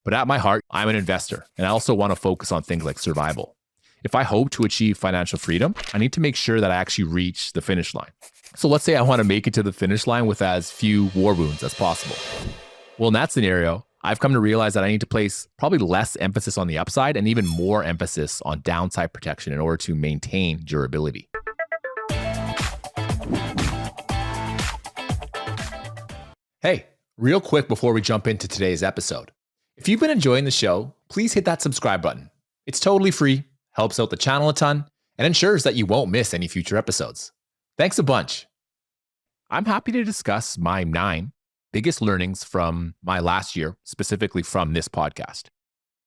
But at my heart, I'm an investor, and I also want to focus on things like survival. If I hope to achieve financial freedom, I need to make sure that I actually reach the finish line. So let's say I want to make it to the finish line with as few war wounds as possible. Well, in that scenario, I've come to realize that I need to place probably less emphasis on the upside and even more emphasis on downside protection in order to maintain durability. Hey, real quick before we jump into today's episode. If you've been enjoying the show, please hit that subscribe button. It's totally free, helps out the channel a ton, and ensures that you won't miss any future episodes. Thanks a bunch. I'm happy to discuss my 9 biggest learnings from my last year, specifically from this podcast.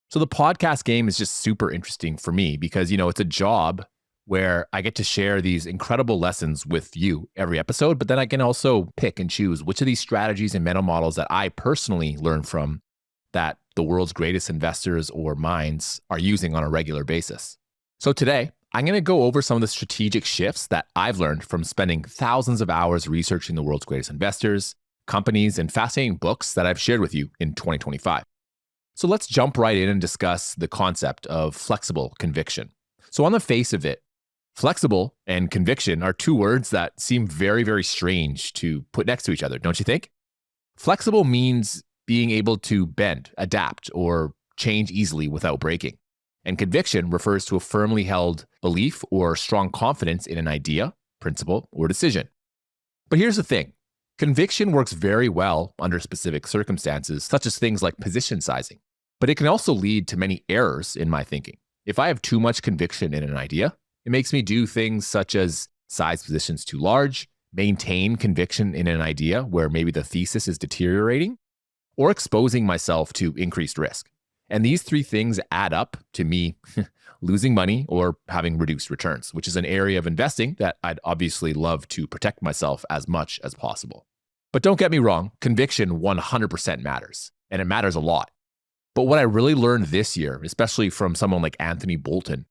So the podcast game is just super interesting for me because, it's a job where I get to share these incredible lessons with you every episode, but then I can also pick and choose which of these strategies and mental models that I personally learn from that the world's greatest investors or minds are using on a regular basis. So today, I'm going to go over some of the strategic shifts that I've learned from spending thousands of hours researching the world's greatest investors, companies, and fascinating books that I've shared with you in 2025. So let's jump right in and discuss the concept of flexible conviction. So on the face of it, flexible and conviction are 2 words that seem very, very strange to put next to each other, don't you think? Flexible means being able to bend, adapt, or change easily without breaking. And conviction refers to a firmly held belief or strong confidence in an idea, principle, or decision. But here's the thing. Conviction works very well under specific circumstances, such as things like position sizing. But it can also lead to many errors in my thinking. If I have too much conviction in an idea, it makes me do things such as size positions too large, maintain conviction in an idea where maybe the thesis is deteriorating, or exposing myself to increased risk. And these 3 things add up to me losing money or having reduced returns, which is an area of investing that I'd obviously love to protect myself as much as possible. But don't get me wrong, conviction 100% matters, and it matters a lot. But what I really learned this year, especially from someone like Anthony Bolton,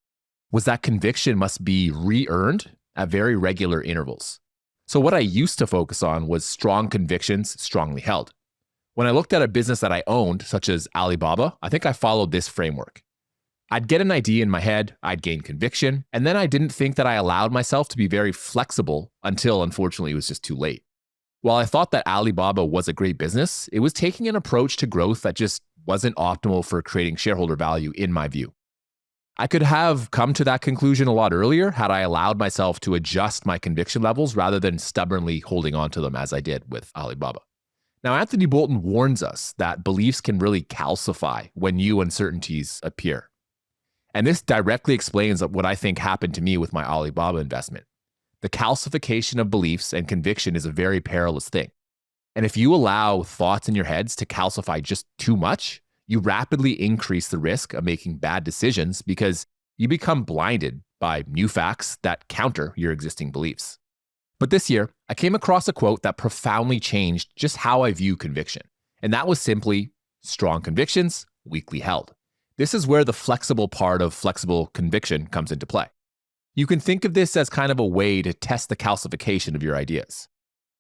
was that conviction must be re-earned at very regular intervals. So what I used to focus on was strong convictions, strongly held. When I looked at a business that I owned, such as Alibaba, I think I followed this framework. I'd get an idea in my head, I'd gain conviction, and then I didn't think that I allowed myself to be very flexible until, unfortunately, it was just too late. While I thought that Alibaba was a great business, it was taking an approach to growth that just wasn't optimal for creating shareholder value in my view. I could have come to that conclusion a lot earlier had I allowed myself to adjust my conviction levels rather than stubbornly holding on to them as I did with Alibaba. Now, Anthony Bolton warns us that beliefs can really calcify when new uncertainties appear. And this directly explains what I think happened to me with my Alibaba investment. The calcification of beliefs and conviction is a very perilous thing. And if you allow thoughts in your heads to calcify just too much, you rapidly increase the risk of making bad decisions because you become blinded by new facts that counter your existing beliefs. But this year, I came across a quote that profoundly changed just how I view conviction. And that was simply, strong convictions, weakly held. This is where the flexible part of flexible conviction comes into play. You can think of this as kind of a way to test the calcification of your ideas.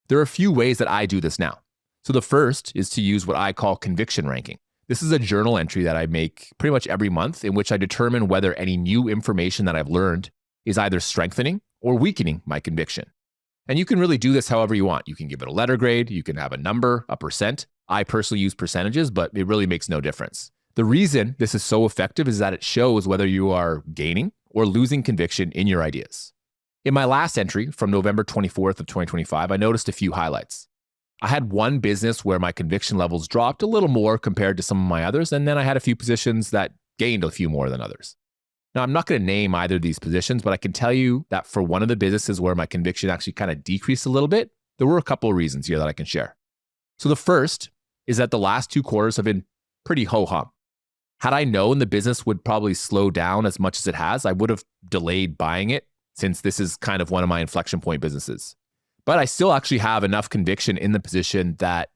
There are a few ways that I do this now. So the first is to use what I call conviction ranking. This is a journal entry that I make pretty much every month in which I determine whether any new information that I've learned is either strengthening or weakening my conviction. And you can really do this however you want. You can give it a letter grade, you can have a number, a percent. I personally use percentages, but it really makes no difference. The reason this is so effective is that it shows whether you are gaining or losing conviction in your ideas. In my last entry from November 24th of 2025, I noticed a few highlights. I had one business where my conviction levels dropped a little more compared to some of my others, and then I had a few positions that gained a few more than others. Now, I'm not going to name either of these positions, but I can tell you that for one of the businesses where my conviction actually kind of decreased a little bit, there were a couple of reasons here that I can share. So the first is that the last 2 quarters have been pretty ho-hum. Had I known the business would probably slow down as much as it has, I would have delayed buying it since this is kind of one of my inflection point businesses. But I still actually have enough conviction in the position that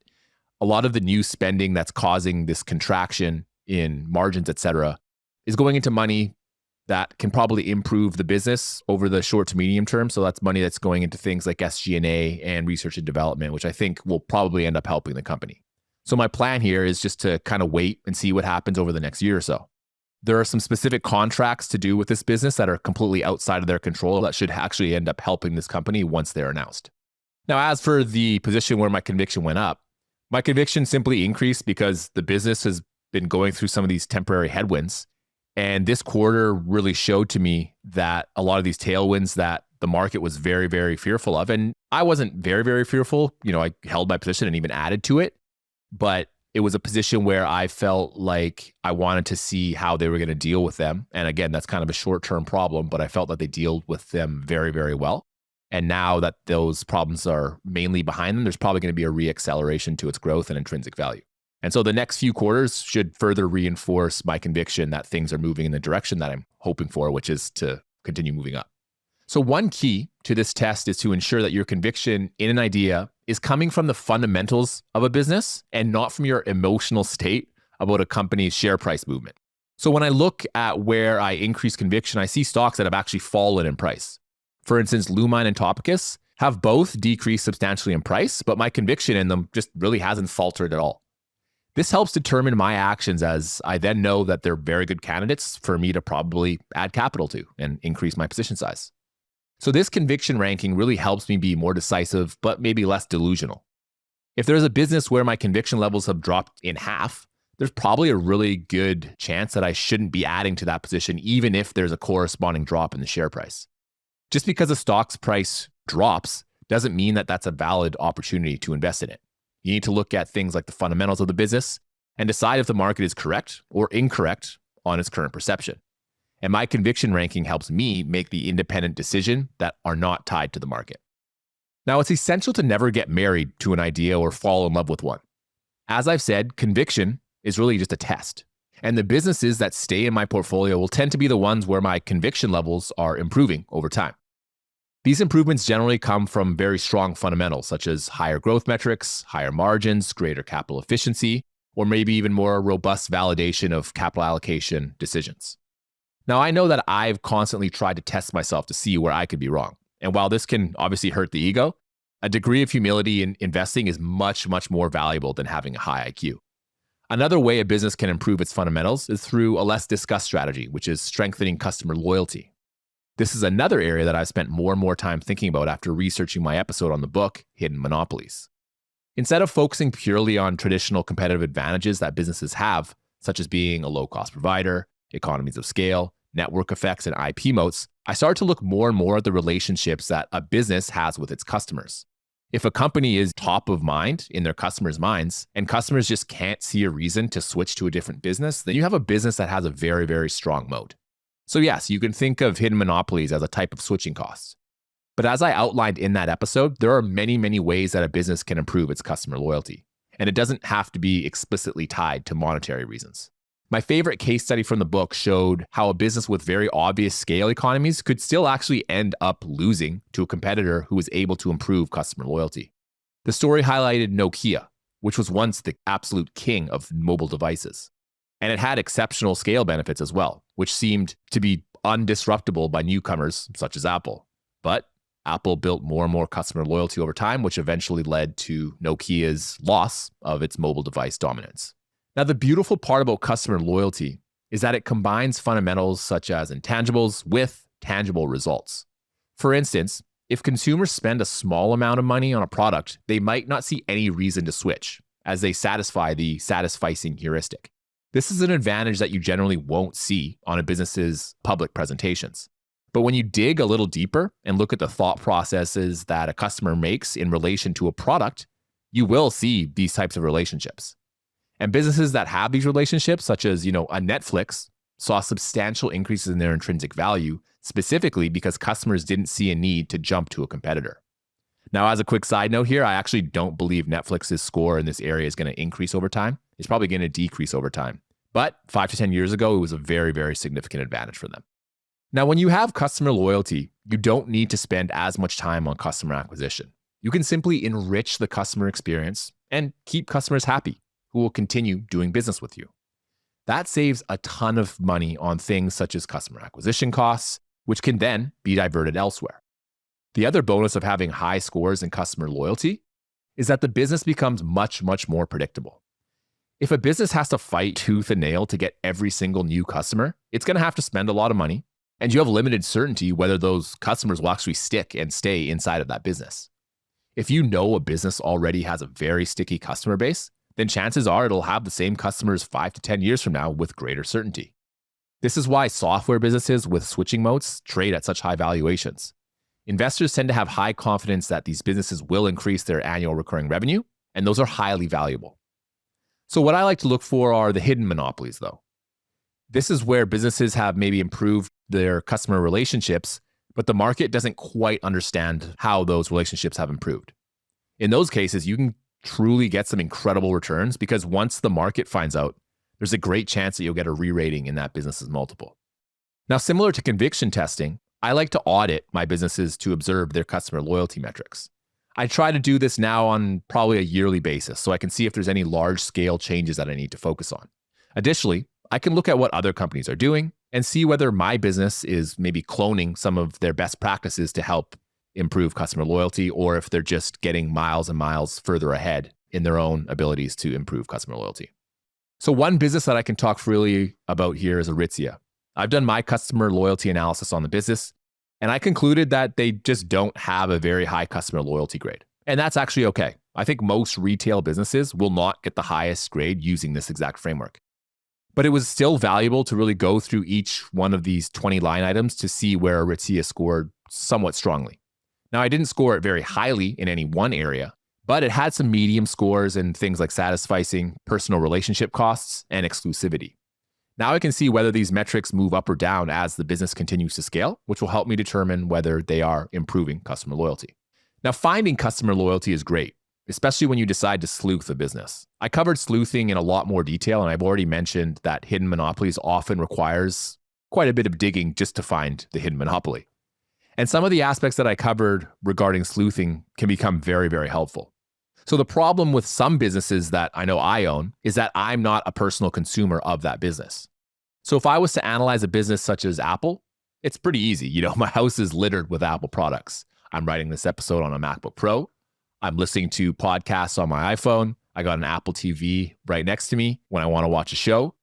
a lot of the new spending that's causing this contraction in margins, et cetera, is going into money that can probably improve the business over the short to medium term. So that's money that's going into things like SG&A and research and development, which I think will probably end up helping the company. So my plan here is just to kind of wait and see what happens over the next year or so. There are some specific contracts to do with this business that are completely outside of their control that should actually end up helping this company once they're announced. Now, as for the position where my conviction went up, my conviction simply increased because the business has been going through some of these temporary headwinds. And this quarter really showed to me that a lot of these tailwinds that the market was very, very fearful of. And I wasn't very, very fearful. I held my position and even added to it. But it was a position where I felt like I wanted to see how they were going to deal with them. And again, that's kind of a short-term problem, but I felt that they dealt with them very, very well. And now that those problems are mainly behind them, there's probably going to be a re-acceleration to its growth and intrinsic value. And so the next few quarters should further reinforce my conviction that things are moving in the direction that I'm hoping for, which is to continue moving up. So one key to this test is to ensure that your conviction in an idea is coming from the fundamentals of a business and not from your emotional state about a company's share price movement. So when I look at where I increase conviction, I see stocks that have actually fallen in price. For instance, Lumine and Topicus have both decreased substantially in price, but my conviction in them just really hasn't faltered at all. This helps determine my actions, as I then know that they're very good candidates for me to probably add capital to and increase my position size. So this conviction ranking really helps me be more decisive, but maybe less delusional. If there's a business where my conviction levels have dropped in half, there's probably a really good chance that I shouldn't be adding to that position, even if there's a corresponding drop in the share price. Just because a stock's price drops doesn't mean that that's a valid opportunity to invest in it. You need to look at things like the fundamentals of the business and decide if the market is correct or incorrect on its current perception. And my conviction ranking helps me make the independent decision that are not tied to the market. Now, it's essential to never get married to an idea or fall in love with one. As I've said, conviction is really just a test. And the businesses that stay in my portfolio will tend to be the ones where my conviction levels are improving over time. These improvements generally come from very strong fundamentals, such as higher growth metrics, higher margins, greater capital efficiency, or maybe even more robust validation of capital allocation decisions. Now, I know that I've constantly tried to test myself to see where I could be wrong. And while this can obviously hurt the ego, a degree of humility in investing is much, much more valuable than having a high IQ. Another way a business can improve its fundamentals is through a less discussed strategy, which is strengthening customer loyalty. This is another area that I've spent more and more time thinking about after researching my episode on the book, Hidden Monopolies. Instead of focusing purely on traditional competitive advantages that businesses have, such as being a low-cost provider, economies of scale, network effects, and IP moats, I started to look more and more at the relationships that a business has with its customers. If a company is top of mind in their customers' minds, and customers just can't see a reason to switch to a different business, then you have a business that has a very, very strong moat. So yes, you can think of hidden monopolies as a type of switching costs. But as I outlined in that episode, there are many, many ways that a business can improve its customer loyalty. And it doesn't have to be explicitly tied to monetary reasons. My favorite case study from the book showed how a business with very obvious scale economies could still actually end up losing to a competitor who was able to improve customer loyalty. The story highlighted Nokia, which was once the absolute king of mobile devices. And it had exceptional scale benefits as well, which seemed to be undisruptible by newcomers such as Apple. But Apple built more and more customer loyalty over time, which eventually led to Nokia's loss of its mobile device dominance. Now, the beautiful part about customer loyalty is that it combines fundamentals such as intangibles with tangible results. For instance, if consumers spend a small amount of money on a product, they might not see any reason to switch, as they satisfy the satisficing heuristic. This is an advantage that you generally won't see on a business's public presentations. But when you dig a little deeper and look at the thought processes that a customer makes in relation to a product, you will see these types of relationships. And businesses that have these relationships, such as, a Netflix, saw substantial increases in their intrinsic value, specifically because customers didn't see a need to jump to a competitor. Now, as a quick side note here, I actually don't believe Netflix's score in this area is going to increase over time. It's probably going to decrease over time. But 5 to 10 years ago, it was a very, very significant advantage for them. Now, when you have customer loyalty, you don't need to spend as much time on customer acquisition. You can simply enrich the customer experience and keep customers happy, who will continue doing business with you. That saves a ton of money on things such as customer acquisition costs, which can then be diverted elsewhere. The other bonus of having high scores in customer loyalty is that the business becomes much, much more predictable. If a business has to fight tooth and nail to get every single new customer, it's going to have to spend a lot of money, and you have limited certainty whether those customers will actually stick and stay inside of that business. If you know a business already has a very sticky customer base, then chances are it'll have the same customers 5 to 10 years from now with greater certainty. This is why software businesses with switching modes trade at such high valuations. Investors tend to have high confidence that these businesses will increase their annual recurring revenue, and those are highly valuable. So what I like to look for are the hidden monopolies, though. This is where businesses have maybe improved their customer relationships, but the market doesn't quite understand how those relationships have improved. In those cases, you can truly get some incredible returns because once the market finds out, there's a great chance that you'll get a re-rating in that business's multiple. Now, similar to conviction testing, I like to audit my businesses to observe their customer loyalty metrics. I try to do this now on probably a yearly basis so I can see if there's any large-scale changes that I need to focus on. Additionally, I can look at what other companies are doing and see whether my business is maybe cloning some of their best practices to help improve customer loyalty, or if they're just getting miles and miles further ahead in their own abilities to improve customer loyalty. So one business that I can talk freely about here is Aritzia. I've done my customer loyalty analysis on the business, and I concluded that they just don't have a very high customer loyalty grade. And that's actually okay. I think most retail businesses will not get the highest grade using this exact framework. But it was still valuable to really go through each one of these 20 line items to see where Aritzia scored somewhat strongly. Now, I didn't score it very highly in any one area, but it had some medium scores in things like satisficing, personal relationship costs, and exclusivity. Now I can see whether these metrics move up or down as the business continues to scale, which will help me determine whether they are improving customer loyalty. Now, finding customer loyalty is great, especially when you decide to sleuth a business. I covered sleuthing in a lot more detail, and I've already mentioned that hidden monopolies often requires quite a bit of digging just to find the hidden monopoly. And some of the aspects that I covered regarding sleuthing can become very, very helpful. So the problem with some businesses that I know I own is that I'm not a personal consumer of that business. So if I was to analyze a business such as Apple, it's pretty easy. My house is littered with Apple products. I'm writing this episode on a MacBook Pro. I'm listening to podcasts on my iPhone. I got an Apple TV right next to me when I want to watch a show.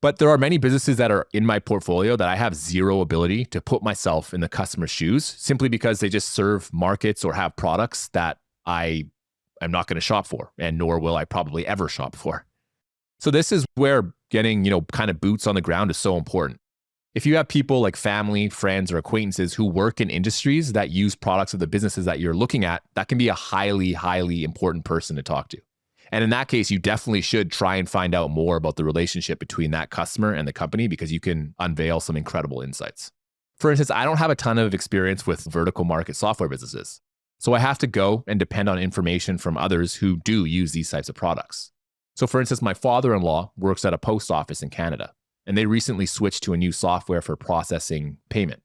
But there are many businesses that are in my portfolio that I have zero ability to put myself in the customer's shoes simply because they just serve markets or have products that I am not going to shop for, and nor will I probably ever shop for. So this is where getting, kind of boots on the ground is so important. If you have people like family, friends, or acquaintances who work in industries that use products of the businesses that you're looking at, that can be a highly, highly important person to talk to. And in that case, you definitely should try and find out more about the relationship between that customer and the company because you can unveil some incredible insights. For instance, I don't have a ton of experience with vertical market software businesses. So I have to go and depend on information from others who do use these types of products. So for instance, my father-in-law works at a post office in Canada, and they recently switched to a new software for processing payment.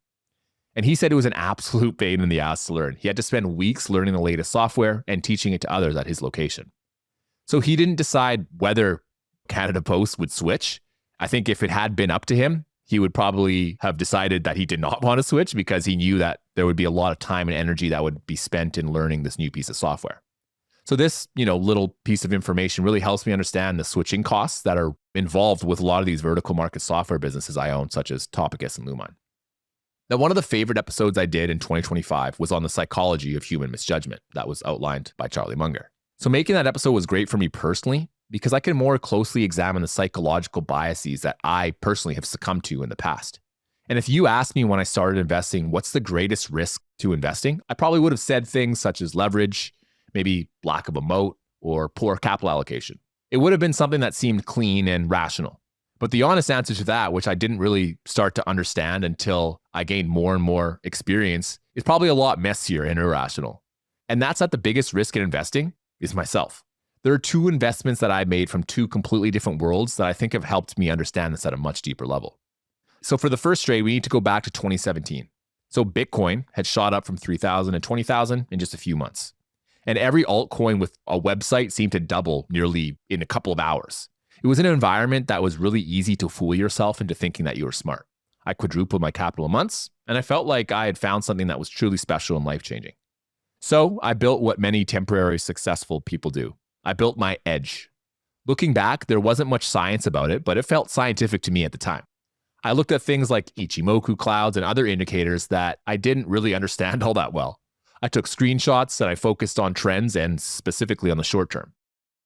And he said it was an absolute pain in the ass to learn. He had to spend weeks learning the latest software and teaching it to others at his location. So he didn't decide whether Canada Post would switch. I think if it had been up to him, he would probably have decided that he did not want to switch because he knew that there would be a lot of time and energy that would be spent in learning this new piece of software. So this, little piece of information really helps me understand the switching costs that are involved with a lot of these vertical market software businesses I own, such as Topicus and Lumine. Now, one of the favorite episodes I did in 2025 was on the psychology of human misjudgment that was outlined by Charlie Munger. So making that episode was great for me personally because I can more closely examine the psychological biases that I personally have succumbed to in the past. And if you asked me when I started investing, what's the greatest risk to investing? I probably would have said things such as leverage, maybe lack of a moat, or poor capital allocation. It would have been something that seemed clean and rational. But the honest answer to that, which I didn't really start to understand until I gained more and more experience, is probably a lot messier and irrational. And that's that the biggest risk in investing is myself. There are two investments that I made from two completely different worlds that I think have helped me understand this at a much deeper level. So for the first trade, we need to go back to 2017. So Bitcoin had shot up from 3,000 to 20,000 in just a few months. And every altcoin with a website seemed to double nearly in a couple of hours. It was an environment that was really easy to fool yourself into thinking that you were smart. I quadrupled my capital in months, and I felt like I had found something that was truly special and life-changing. So I built what many temporary successful people do. I built my edge. Looking back, there wasn't much science about it, but it felt scientific to me at the time. I looked at things like Ichimoku clouds and other indicators that I didn't really understand all that well. I took screenshots and I focused on trends and specifically on the short term.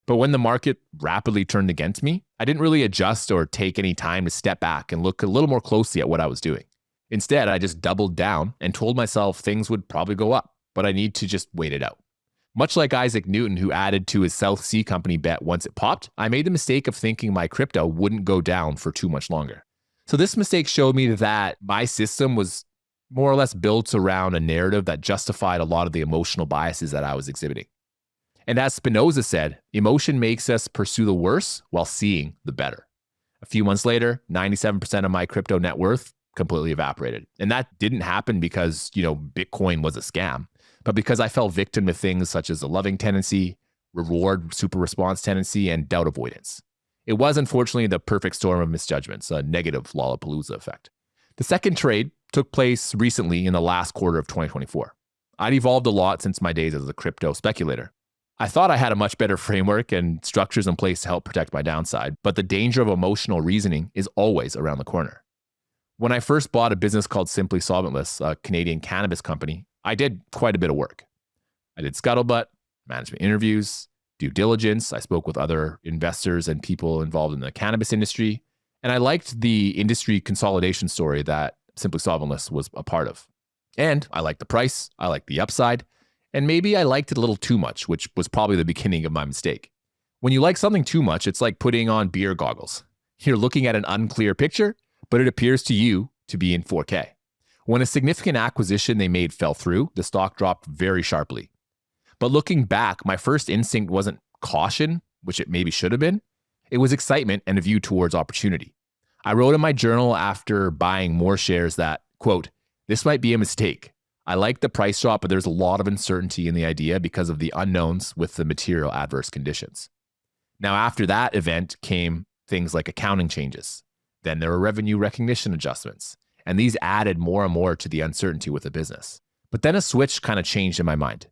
But when the market rapidly turned against me, I didn't really adjust or take any time to step back and look a little more closely at what I was doing. Instead, I just doubled down and told myself things would probably go up, but I need to just wait it out. Much like Isaac Newton, who added to his South Sea Company bet once it popped, I made the mistake of thinking my crypto wouldn't go down for too much longer. So this mistake showed me that my system was more or less built around a narrative that justified a lot of the emotional biases that I was exhibiting. And as Spinoza said, emotion makes us pursue the worse while seeing the better. A few months later, 97% of my crypto net worth completely evaporated. And that didn't happen because, Bitcoin was a scam, but because I fell victim to things such as a loving tendency, reward super response tendency, and doubt avoidance. It was unfortunately the perfect storm of misjudgments, a negative Lollapalooza effect. The second trade took place recently in the last quarter of 2024. I'd evolved a lot since my days as a crypto speculator. I thought I had a much better framework and structures in place to help protect my downside, but the danger of emotional reasoning is always around the corner. When I first bought a business called Simply Solventless, a Canadian cannabis company, I did quite a bit of work. I did scuttlebutt, management interviews, due diligence. I spoke with other investors and people involved in the cannabis industry, and I liked the industry consolidation story that Simply Solventless was a part of. And I liked the price, I liked the upside, and maybe I liked it a little too much, which was probably the beginning of my mistake. When you like something too much, it's like putting on beer goggles. You're looking at an unclear picture, but it appears to you to be in 4K. When a significant acquisition they made fell through, the stock dropped very sharply. But looking back, my first instinct wasn't caution, which it maybe should have been. It was excitement and a view towards opportunity. I wrote in my journal after buying more shares that, quote, "This might be a mistake. I like the price drop, but there's a lot of uncertainty in the idea because of the unknowns with the material adverse conditions." Now, after that event came things like accounting changes. Then there were revenue recognition adjustments, and these added more and more to the uncertainty with the business. But then a switch kind of changed in my mind.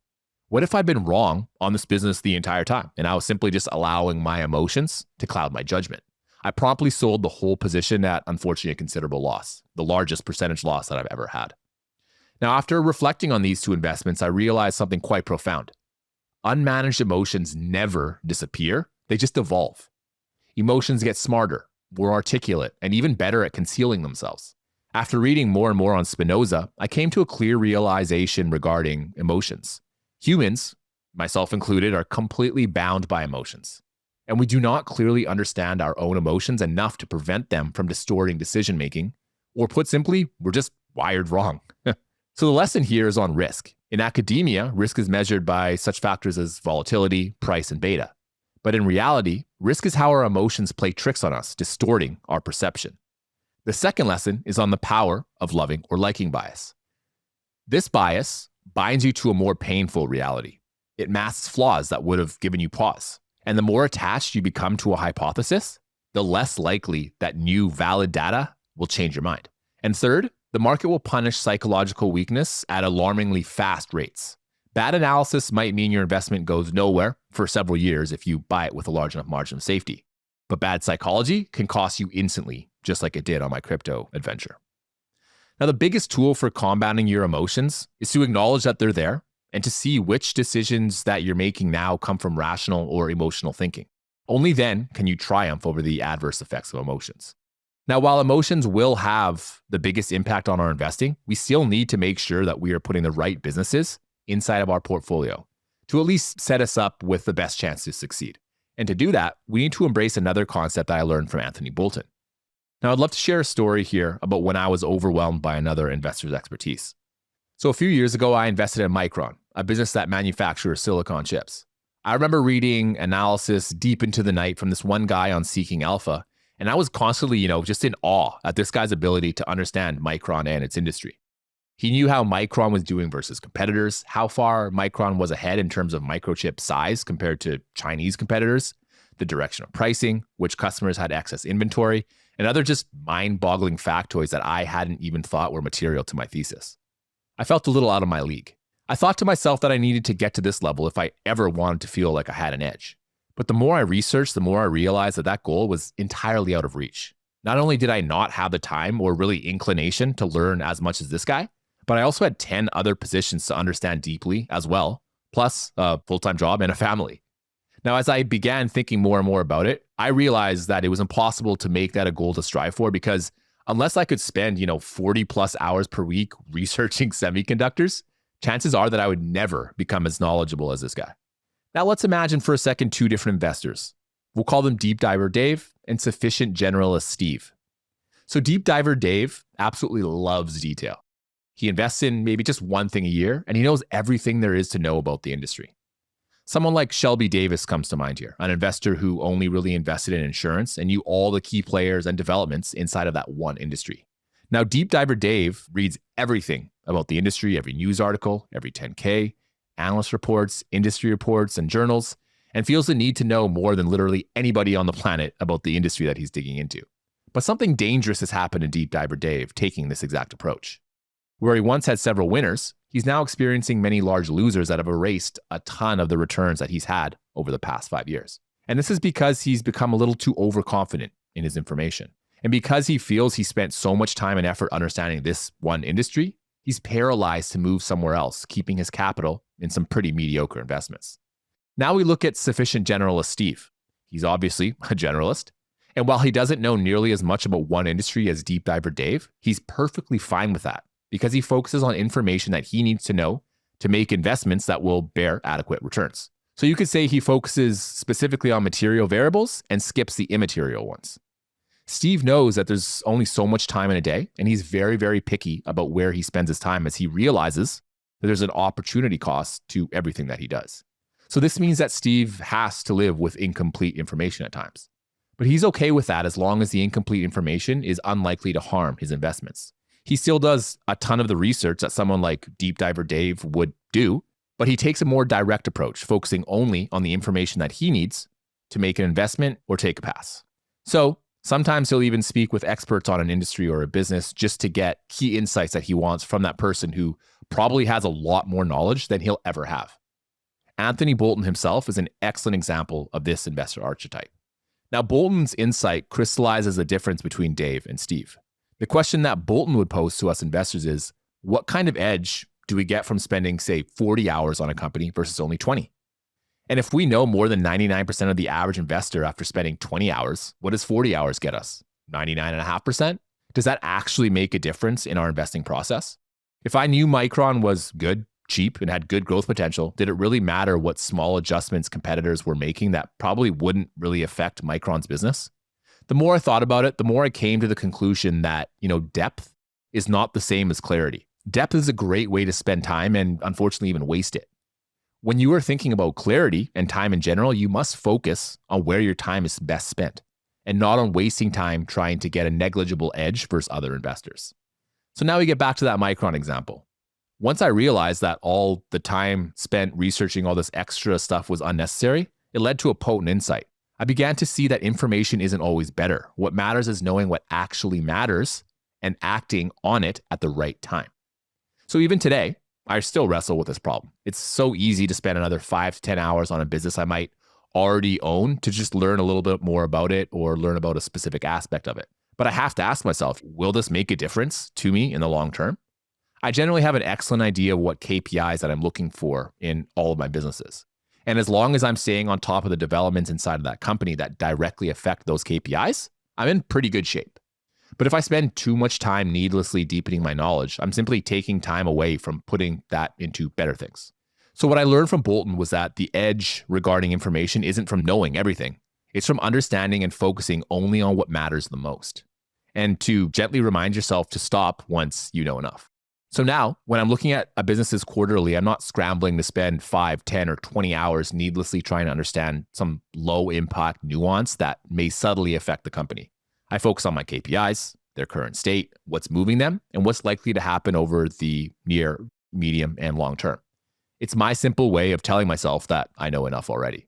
What if I'd been wrong on this business the entire time, and I was simply just allowing my emotions to cloud my judgment? I promptly sold the whole position at, unfortunately, a considerable loss, the largest percentage loss that I've ever had. Now, after reflecting on these two investments, I realized something quite profound. Unmanaged emotions never disappear, they just evolve. Emotions get smarter, more articulate, and even better at concealing themselves. After reading more and more on Spinoza, I came to a clear realization regarding emotions. Humans, myself included, are completely bound by emotions. And we do not clearly understand our own emotions enough to prevent them from distorting decision-making, or put simply, we're just wired wrong. So the lesson here is on risk. In academia, risk is measured by such factors as volatility, price, and beta. But in reality, risk is how our emotions play tricks on us, distorting our perception. The second lesson is on the power of loving or liking bias. This bias binds you to a more painful reality. It masks flaws that would have given you pause. And the more attached you become to a hypothesis, the less likely that new valid data will change your mind. And third, the market will punish psychological weakness at alarmingly fast rates. Bad analysis might mean your investment goes nowhere for several years if you buy it with a large enough margin of safety. But bad psychology can cost you instantly, just like it did on my crypto adventure. Now, the biggest tool for combating your emotions is to acknowledge that they're there and to see which decisions that you're making now come from rational or emotional thinking. Only then can you triumph over the adverse effects of emotions. Now, while emotions will have the biggest impact on our investing, we still need to make sure that we are putting the right businesses inside of our portfolio to at least set us up with the best chance to succeed. And to do that, we need to embrace another concept that I learned from Anthony Bolton. Now, I'd love to share a story here about when I was overwhelmed by another investor's expertise. So a few years ago, I invested in Micron, a business that manufactures silicon chips. I remember reading analysis deep into the night from this one guy on Seeking Alpha, and I was constantly, just in awe at this guy's ability to understand Micron and its industry. He knew how Micron was doing versus competitors, how far Micron was ahead in terms of microchip size compared to Chinese competitors, the direction of pricing, which customers had excess inventory, and other just mind-boggling factoids that I hadn't even thought were material to my thesis. I felt a little out of my league. I thought to myself that I needed to get to this level if I ever wanted to feel like I had an edge. But the more I researched, the more I realized that that goal was entirely out of reach. Not only did I not have the time or really inclination to learn as much as this guy, but I also had 10 other positions to understand deeply as well, plus a full-time job and a family. Now, as I began thinking more and more about it, I realized that it was impossible to make that a goal to strive for because unless I could spend, 40 plus hours per week researching semiconductors, chances are that I would never become as knowledgeable as this guy. Now, let's imagine for a second two different investors. We'll call them Deep Diver Dave and Sufficient Generalist Steve. So Deep Diver Dave absolutely loves detail. He invests in maybe just one thing a year, and he knows everything there is to know about the industry. Someone like Shelby Davis comes to mind here, an investor who only really invested in insurance and knew all the key players and developments inside of that one industry. Now, Deep Diver Dave reads everything about the industry, every news article, every 10K, analyst reports, industry reports, and journals, and feels the need to know more than literally anybody on the planet about the industry that he's digging into. But something dangerous has happened in Deep Diver Dave taking this exact approach. Where he once had several winners, he's now experiencing many large losers that have erased a ton of the returns that he's had over the past 5 years. And this is because he's become a little too overconfident in his information. And because he feels he spent so much time and effort understanding this one industry, he's paralyzed to move somewhere else, keeping his capital in some pretty mediocre investments. Now we look at Sufficient Generalist Steve. He's obviously a generalist. And while he doesn't know nearly as much about one industry as Deep Diver Dave, he's perfectly fine with that because he focuses on information that he needs to know to make investments that will bear adequate returns. So you could say he focuses specifically on material variables and skips the immaterial ones. Steve knows that there's only so much time in a day, and he's very, very picky about where he spends his time as he realizes that there's an opportunity cost to everything that he does. So this means that Steve has to live with incomplete information at times. But he's okay with that as long as the incomplete information is unlikely to harm his investments. He still does a ton of the research that someone like Deep Diver Dave would do, but he takes a more direct approach, focusing only on the information that he needs to make an investment or take a pass. So sometimes he'll even speak with experts on an industry or a business just to get key insights that he wants from that person who probably has a lot more knowledge than he'll ever have. Anthony Bolton himself is an excellent example of this investor archetype. Now, Bolton's insight crystallizes the difference between Dave and Steve. The question that Bolton would pose to us investors is, what kind of edge do we get from spending, say, 40 hours on a company versus only 20? And if we know more than 99% of the average investor after spending 20 hours, what does 40 hours get us? 99.5%? Does that actually make a difference in our investing process? If I knew Micron was good, cheap, and had good growth potential, did it really matter what small adjustments competitors were making that probably wouldn't really affect Micron's business? The more I thought about it, the more I came to the conclusion that, depth is not the same as clarity. Depth is a great way to spend time and unfortunately even waste it. When you are thinking about clarity and time in general, you must focus on where your time is best spent and not on wasting time trying to get a negligible edge versus other investors. So now we get back to that Micron example. Once I realized that all the time spent researching all this extra stuff was unnecessary, it led to a potent insight. I began to see that information isn't always better. What matters is knowing what actually matters and acting on it at the right time. So even today, I still wrestle with this problem. It's so easy to spend another 5 to 10 hours on a business I might already own to just learn a little bit more about it or learn about a specific aspect of it. But I have to ask myself, will this make a difference to me in the long term? I generally have an excellent idea of what KPIs that I'm looking for in all of my businesses. And as long as I'm staying on top of the developments inside of that company that directly affect those KPIs, I'm in pretty good shape. But if I spend too much time needlessly deepening my knowledge, I'm simply taking time away from putting that into better things. So what I learned from Bolton was that the edge regarding information isn't from knowing everything. It's from understanding and focusing only on what matters the most. And to gently remind yourself to stop once you know enough. So now, when I'm looking at a business's quarterly, I'm not scrambling to spend 5, 10, or 20 hours needlessly trying to understand some low-impact nuance that may subtly affect the company. I focus on my KPIs, their current state, what's moving them, and what's likely to happen over the near, medium, and long term. It's my simple way of telling myself that I know enough already.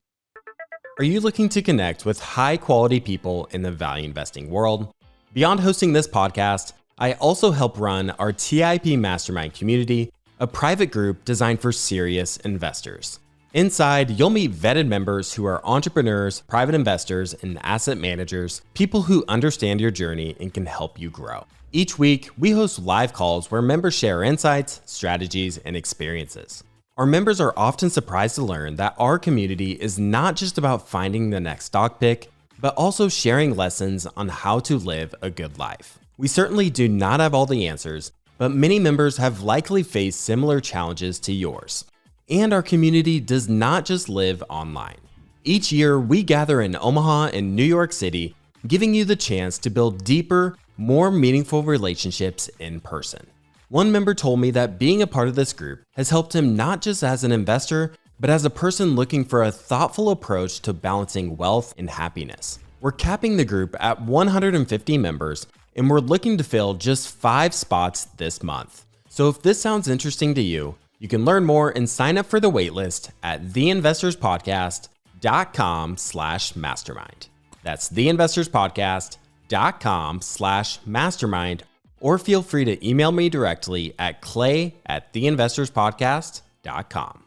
Are you looking to connect with high-quality people in the value investing world? Beyond hosting this podcast, I also help run our TIP Mastermind community, a private group designed for serious investors. Inside, you'll meet vetted members who are entrepreneurs, private investors, and asset managers, people who understand your journey and can help you grow. Each week, we host live calls where members share insights, strategies, and experiences. Our members are often surprised to learn that our community is not just about finding the next stock pick, but also sharing lessons on how to live a good life. We certainly do not have all the answers, but many members have likely faced similar challenges to yours. And our community does not just live online. Each year, we gather in Omaha and New York City, giving you the chance to build deeper, more meaningful relationships in person. One member told me that being a part of this group has helped him not just as an investor, but as a person looking for a thoughtful approach to balancing wealth and happiness. We're capping the group at 150 members, and we're looking to fill just 5 spots this month. So if this sounds interesting to you, you can learn more and sign up for the waitlist at theinvestorspodcast.com/mastermind. That's theinvestorspodcast.com/mastermind, or feel free to email me directly at clay@theinvestorspodcast.com.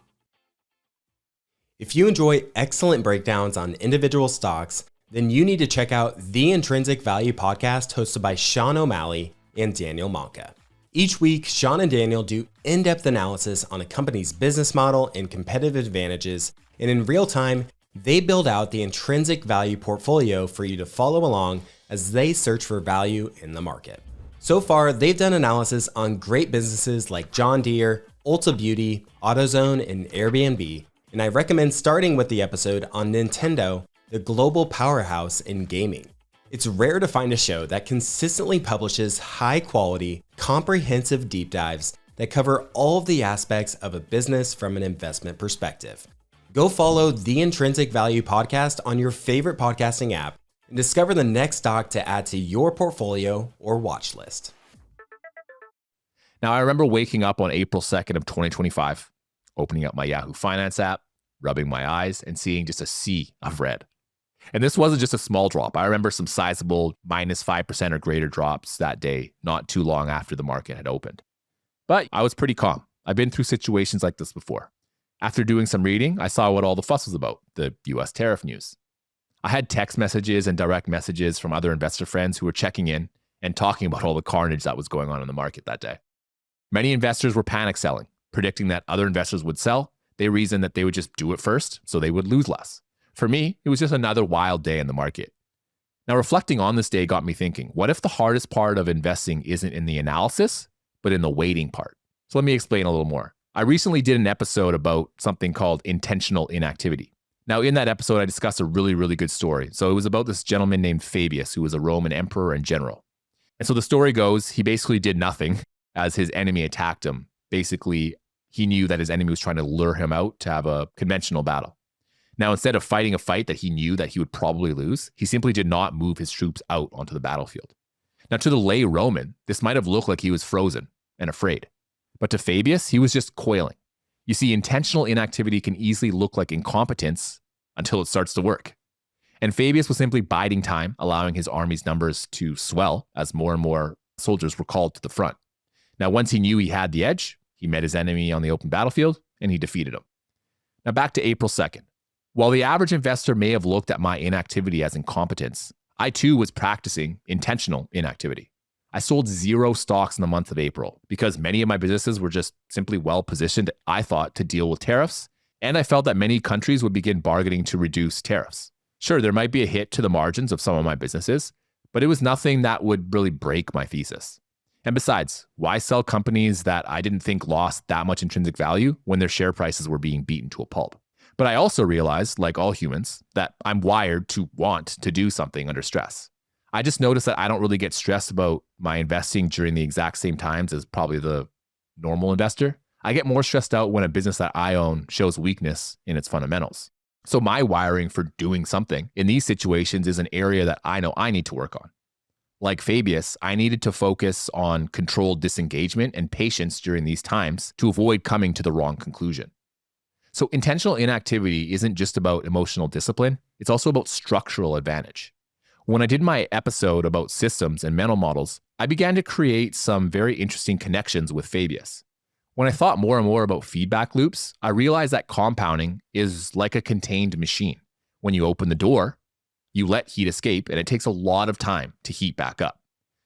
If you enjoy excellent breakdowns on individual stocks, then you need to check out the Intrinsic Value podcast hosted by Sean O'Malley and Daniel Monka. Each week, Sean and Daniel do in-depth analysis on a company's business model and competitive advantages, and in real time, they build out the intrinsic value portfolio for you to follow along as they search for value in the market. So far, they've done analysis on great businesses like John Deere, Ulta Beauty, AutoZone, and Airbnb, and I recommend starting with the episode on Nintendo, the global powerhouse in gaming. It's rare to find a show that consistently publishes high-quality, comprehensive deep dives that cover all of the aspects of a business from an investment perspective. Go follow the Intrinsic Value podcast on your favorite podcasting app and discover the next stock to add to your portfolio or watch list. Now, I remember waking up on April 2nd of 2025, opening up my Yahoo Finance app, rubbing my eyes, and seeing just a sea of red. And this wasn't just a small drop. I remember some sizable minus 5% or greater drops that day, not too long after the market had opened. But I was pretty calm. I've been through situations like this before. After doing some reading, I saw what all the fuss was about, the US tariff news. I had text messages and direct messages from other investor friends who were checking in and talking about all the carnage that was going on in the market that day. Many investors were panic selling, predicting that other investors would sell. They reasoned that they would just do it first, so they would lose less. For me, it was just another wild day in the market. Now, reflecting on this day got me thinking, what if the hardest part of investing isn't in the analysis, but in the waiting part? So let me explain a little more. I recently did an episode about something called intentional inactivity. Now, in that episode, I discussed a really good story. So it was about this gentleman named Fabius, who was a Roman emperor and general. And so the story goes, he basically did nothing as his enemy attacked him. Basically, he knew that his enemy was trying to lure him out to have a conventional battle. Now, instead of fighting a fight that he knew that he would probably lose, he simply did not move his troops out onto the battlefield. Now, to the lay Roman, this might have looked like he was frozen and afraid. But to Fabius, he was just coiling. You see, intentional inactivity can easily look like incompetence until it starts to work. And Fabius was simply biding time, allowing his army's numbers to swell as more and more soldiers were called to the front. Now, once he knew he had the edge, he met his enemy on the open battlefield and he defeated him. Now, back to April 2nd. While the average investor may have looked at my inactivity as incompetence, I too was practicing intentional inactivity. I sold 0 stocks in the month of April because many of my businesses were just simply well positioned, I thought, to deal with tariffs. And I felt that many countries would begin bargaining to reduce tariffs. Sure, there might be a hit to the margins of some of my businesses, but it was nothing that would really break my thesis. And besides, why sell companies that I didn't think lost that much intrinsic value when their share prices were being beaten to a pulp? But I also realized, like all humans, that I'm wired to want to do something under stress. I just noticed that I don't really get stressed about my investing during the exact same times as probably the normal investor. I get more stressed out when a business that I own shows weakness in its fundamentals. So my wiring for doing something in these situations is an area that I know I need to work on. Like Fabius, I needed to focus on controlled disengagement and patience during these times to avoid coming to the wrong conclusion. So intentional inactivity isn't just about emotional discipline, it's also about structural advantage. When I did my episode about systems and mental models, I began to create some very interesting connections with Fabius. When I thought more and more about feedback loops, I realized that compounding is like a contained machine. When you open the door, you let heat escape, and it takes a lot of time to heat back up.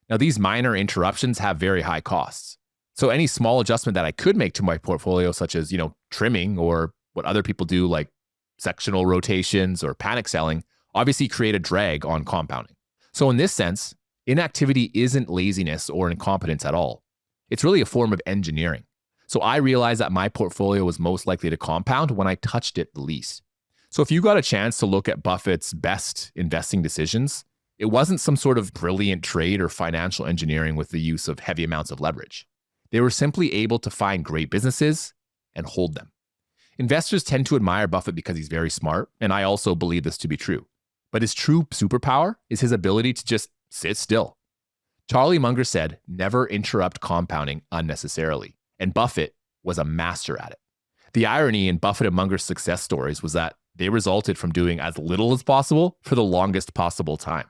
Now, these minor interruptions have very high costs. So any small adjustment that I could make to my portfolio, such as, trimming or what other people do, like sectional rotations or panic selling, obviously create a drag on compounding. So in this sense, inactivity isn't laziness or incompetence at all. It's really a form of engineering. So I realized that my portfolio was most likely to compound when I touched it the least. So if you got a chance to look at Buffett's best investing decisions, it wasn't some sort of brilliant trade or financial engineering with the use of heavy amounts of leverage. They were simply able to find great businesses and hold them. Investors tend to admire Buffett because he's very smart, and I also believe this to be true. But his true superpower is his ability to just sit still. Charlie Munger said, "Never interrupt compounding unnecessarily," and Buffett was a master at it. The irony in Buffett and Munger's success stories was that they resulted from doing as little as possible for the longest possible time.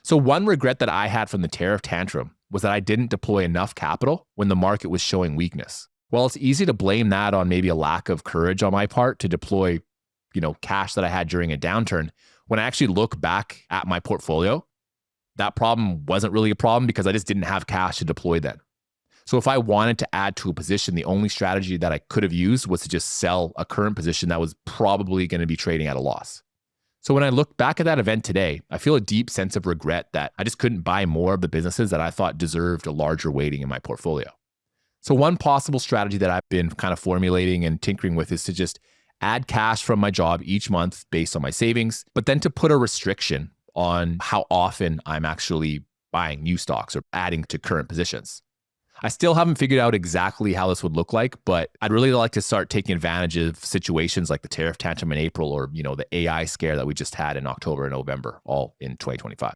So one regret that I had from the tariff tantrum was that I didn't deploy enough capital when the market was showing weakness. While it's easy to blame that on maybe a lack of courage on my part to deploy, cash that I had during a downturn, when I actually look back at my portfolio, that problem wasn't really a problem because I just didn't have cash to deploy then. So if I wanted to add to a position, the only strategy that I could have used was to just sell a current position that was probably going to be trading at a loss. So when I look back at that event today, I feel a deep sense of regret that I just couldn't buy more of the businesses that I thought deserved a larger weighting in my portfolio. So one possible strategy that I've been kind of formulating and tinkering with is to just add cash from my job each month based on my savings, but then to put a restriction on how often I'm actually buying new stocks or adding to current positions. I still haven't figured out exactly how this would look like, but I'd really like to start taking advantage of situations like the tariff tantrum in April or, the AI scare that we just had in October and November, all in 2025.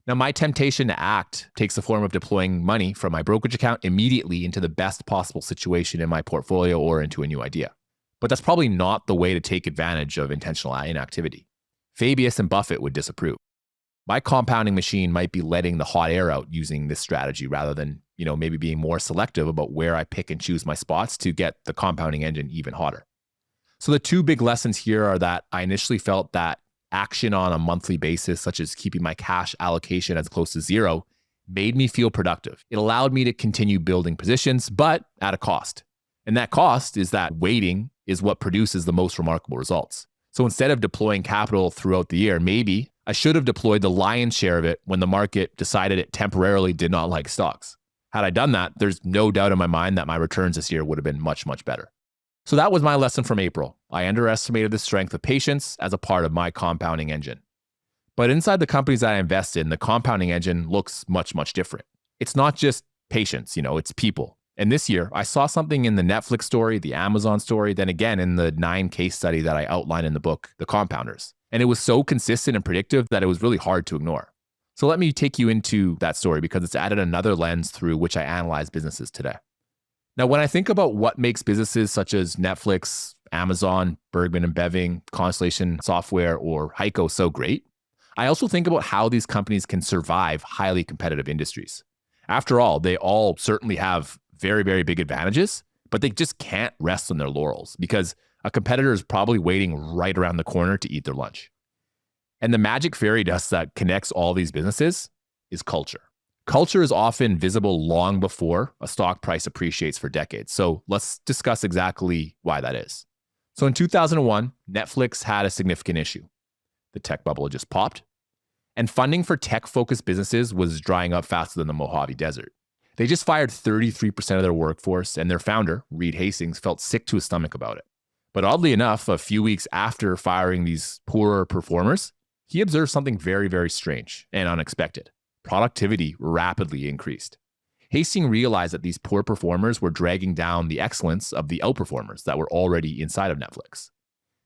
Now, my temptation to act takes the form of deploying money from my brokerage account immediately into the best possible situation in my portfolio or into a new idea. But that's probably not the way to take advantage of intentional inactivity. Fabius and Buffett would disapprove. My compounding machine might be letting the hot air out using this strategy rather than, maybe being more selective about where I pick and choose my spots to get the compounding engine even hotter. So the two big lessons here are that I initially felt that action on a monthly basis, such as keeping my cash allocation as close to zero, made me feel productive. It allowed me to continue building positions, but at a cost. And that cost is that waiting is what produces the most remarkable results. So instead of deploying capital throughout the year, maybe I should have deployed the lion's share of it when the market decided it temporarily did not like stocks. Had I done that, there's no doubt in my mind that my returns this year would have been much, much better. So that was my lesson from April. I underestimated the strength of patience as a part of my compounding engine. But inside the companies that I invest in, the compounding engine looks much, much different. It's not just patience, it's people. And this year, I saw something in the Netflix story, the Amazon story, then again in the 9 case study that I outlined in the book, The Compounders. And it was so consistent and predictive that it was really hard to ignore. So let me take you into that story because it's added another lens through which I analyze businesses today. Now, when I think about what makes businesses such as Netflix, Amazon, Bergman and Beving, Constellation Software, or Heiko so great, I also think about how these companies can survive highly competitive industries. After all, they all certainly have very, very big advantages, but they just can't rest on their laurels because a competitor is probably waiting right around the corner to eat their lunch. And the magic fairy dust that connects all these businesses is culture. Culture is often visible long before a stock price appreciates for decades. So let's discuss exactly why that is. So in 2001, Netflix had a significant issue. The tech bubble had just popped, and funding for tech-focused businesses was drying up faster than the Mojave Desert. They just fired 33% of their workforce, and their founder, Reed Hastings, felt sick to his stomach about it. But oddly enough, a few weeks after firing these poorer performers, he observed something very, very strange and unexpected. Productivity rapidly increased. Hastings realized that these poor performers were dragging down the excellence of the outperformers that were already inside of Netflix.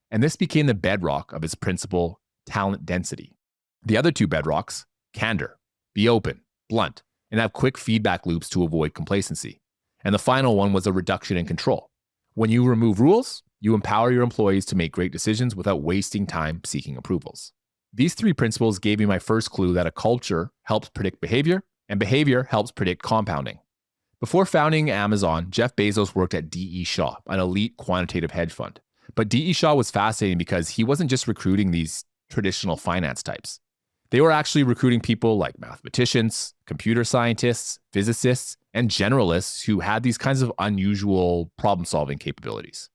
And this became the bedrock of his principle, talent density. The other two bedrocks, candor, be open, blunt, and have quick feedback loops to avoid complacency. And the final one was a reduction in control. When you remove rules, you empower your employees to make great decisions without wasting time seeking approvals. These three principles gave me my first clue that a culture helps predict behavior, and behavior helps predict compounding. Before founding Amazon, Jeff Bezos worked at D.E. Shaw, an elite quantitative hedge fund. But D.E. Shaw was fascinating because he wasn't just recruiting these traditional finance types. They were actually recruiting people like mathematicians, computer scientists, physicists, and generalists who had these kinds of unusual problem-solving capabilities.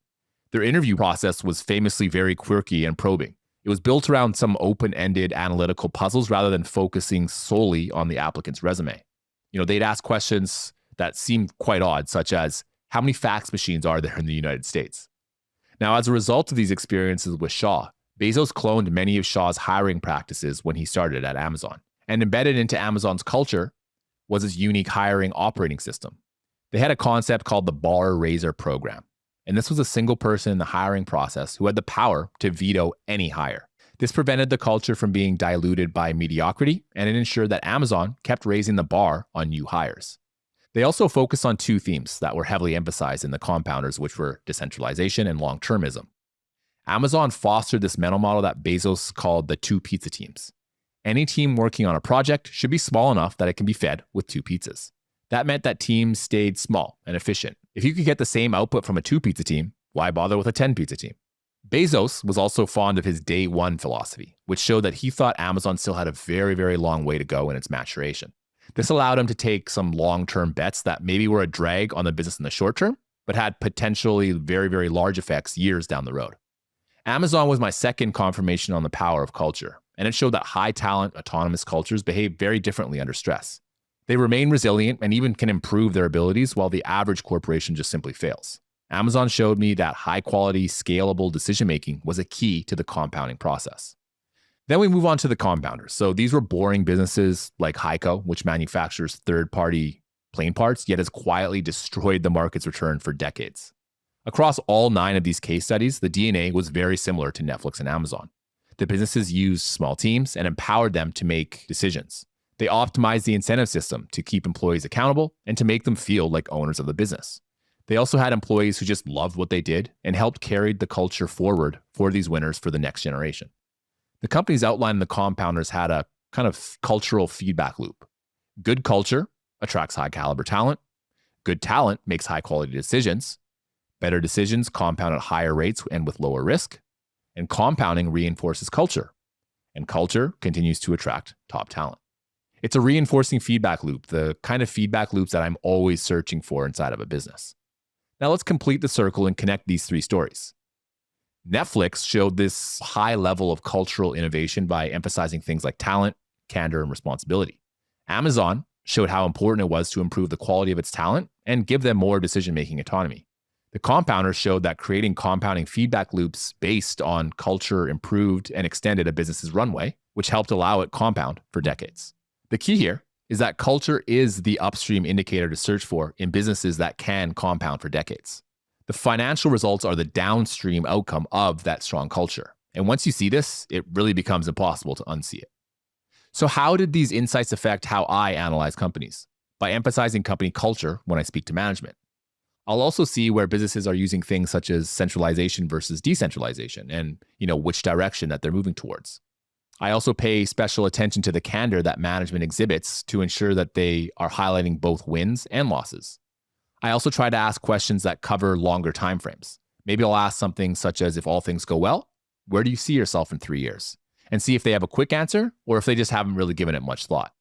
Their interview process was famously very quirky and probing. It was built around some open-ended analytical puzzles rather than focusing solely on the applicant's resume. They'd ask questions that seemed quite odd, such as, how many fax machines are there in the United States? Now, as a result of these experiences with Shaw, Bezos cloned many of Shaw's hiring practices when he started at Amazon. And embedded into Amazon's culture was his unique hiring operating system. They had a concept called the bar raiser program. And this was a single person in the hiring process who had the power to veto any hire. This prevented the culture from being diluted by mediocrity, and it ensured that Amazon kept raising the bar on new hires. They also focused on two themes that were heavily emphasized in the compounders, which were decentralization and long-termism. Amazon fostered this mental model that Bezos called the two pizza teams. Any team working on a project should be small enough that it can be fed with two pizzas. That meant that teams stayed small and efficient. If you could get the same output from a 2-pizza team, why bother with a 10-pizza team? Bezos was also fond of his day one philosophy, which showed that he thought Amazon still had a very, very long way to go in its maturation. This allowed him to take some long-term bets that maybe were a drag on the business in the short term, but had potentially very, very large effects years down the road. Amazon was my second confirmation on the power of culture, and it showed that high-talent, autonomous cultures behave very differently under stress. They remain resilient and even can improve their abilities while the average corporation just simply fails. Amazon showed me that high-quality, scalable decision-making was a key to the compounding process. Then we move on to the compounders. So these were boring businesses like Heiko, which manufactures third-party plane parts, yet has quietly destroyed the market's return for decades. Across all 9 of these case studies, the DNA was very similar to Netflix and Amazon. The businesses used small teams and empowered them to make decisions. They optimized the incentive system to keep employees accountable and to make them feel like owners of the business. They also had employees who just loved what they did and helped carry the culture forward for these winners for the next generation. The companies outlined in the compounders had a kind of cultural feedback loop. Good culture attracts high caliber talent. Good talent makes high quality decisions. Better decisions compound at higher rates and with lower risk. And compounding reinforces culture. And culture continues to attract top talent. It's a reinforcing feedback loop, the kind of feedback loops that I'm always searching for inside of a business. Now let's complete the circle and connect these 3 stories. Netflix showed this high level of cultural innovation by emphasizing things like talent, candor, and responsibility. Amazon showed how important it was to improve the quality of its talent and give them more decision-making autonomy. The compounders showed that creating compounding feedback loops based on culture improved and extended a business's runway, which helped allow it compound for decades. The key here is that culture is the upstream indicator to search for in businesses that can compound for decades. The financial results are the downstream outcome of that strong culture. And once you see this, it really becomes impossible to unsee it. So how did these insights affect how I analyze companies? By emphasizing company culture when I speak to management. I'll also see where businesses are using things such as centralization versus decentralization and, which direction that they're moving towards. I also pay special attention to the candor that management exhibits to ensure that they are highlighting both wins and losses. I also try to ask questions that cover longer timeframes. Maybe I'll ask something such as, if all things go well, where do you see yourself in 3 years? And see if they have a quick answer or if they just haven't really given it much thought.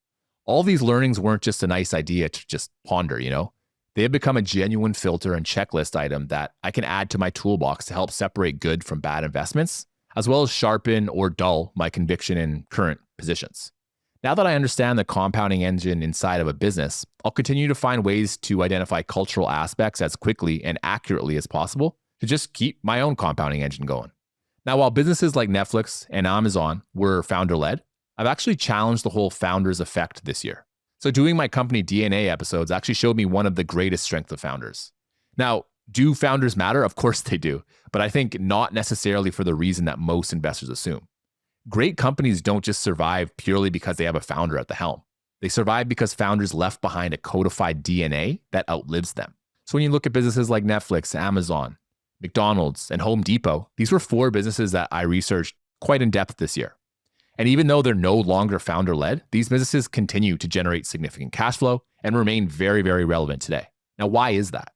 All these learnings weren't just a nice idea to just ponder, They have become a genuine filter and checklist item that I can add to my toolbox to help separate good from bad investments, as well as sharpen or dull my conviction in current positions. Now that I understand the compounding engine inside of a business, I'll continue to find ways to identify cultural aspects as quickly and accurately as possible to just keep my own compounding engine going. Now, while businesses like Netflix and Amazon were founder-led, I've actually challenged the whole founder's effect this year. So doing my company DNA episodes actually showed me one of the greatest strengths of founders. Now, do founders matter? Of course they do, but I think not necessarily for the reason that most investors assume. Great companies don't just survive purely because they have a founder at the helm. They survive because founders left behind a codified DNA that outlives them. So when you look at businesses like Netflix, Amazon, McDonald's, and Home Depot, these were 4 businesses that I researched quite in depth this year. And even though they're no longer founder-led, these businesses continue to generate significant cash flow and remain very, very relevant today. Now, why is that?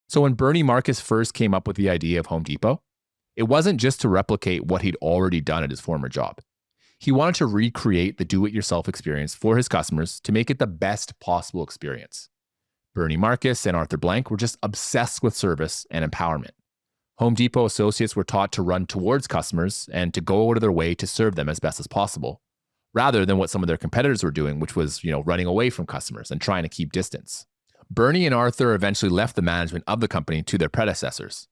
So when Bernie Marcus first came up with the idea of Home Depot, it wasn't just to replicate what he'd already done at his former job. He wanted to recreate the do-it-yourself experience for his customers to make it the best possible experience. Bernie Marcus and Arthur Blank were just obsessed with service and empowerment. Home Depot associates were taught to run towards customers and to go out of their way to serve them as best as possible, rather than what some of their competitors were doing, which was, running away from customers and trying to keep distance. Bernie and Arthur eventually left the management of the company to their predecessors.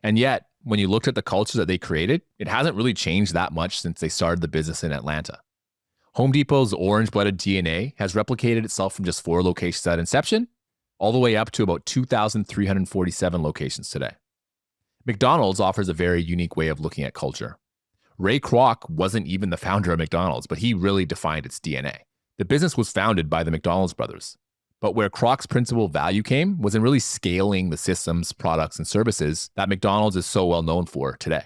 And yet, when you looked at the culture that they created, it hasn't really changed that much since they started the business in Atlanta. Home Depot's orange-blooded DNA has replicated itself from just 4 locations at inception, all the way up to about 2,347 locations today. McDonald's offers a very unique way of looking at culture. Ray Kroc wasn't even the founder of McDonald's, but he really defined its DNA. The business was founded by the McDonald's brothers. But where Kroc's principal value came was in really scaling the systems, products, and services that McDonald's is so well known for today.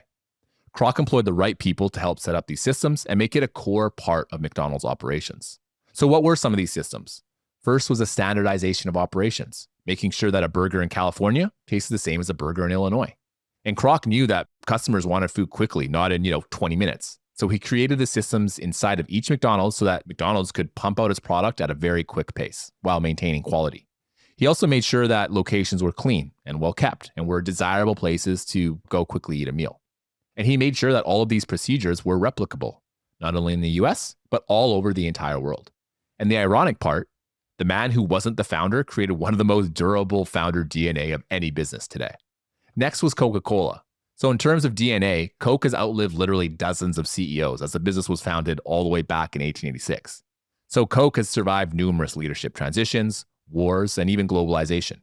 Kroc employed the right people to help set up these systems and make it a core part of McDonald's operations. So what were some of these systems? First was a standardization of operations, making sure that a burger in California tasted the same as a burger in Illinois. And Kroc knew that customers wanted food quickly, not in 20 minutes. So he created the systems inside of each McDonald's so that McDonald's could pump out its product at a very quick pace while maintaining quality. He also made sure that locations were clean and well kept and were desirable places to go quickly eat a meal. And he made sure that all of these procedures were replicable, not only in the US, but all over the entire world. And the ironic part, the man who wasn't the founder created one of the most durable founder DNA of any business today. Next was Coca-Cola. So in terms of DNA, Coke has outlived literally dozens of CEOs as the business was founded all the way back in 1886. So Coke has survived numerous leadership transitions, wars, and even globalization.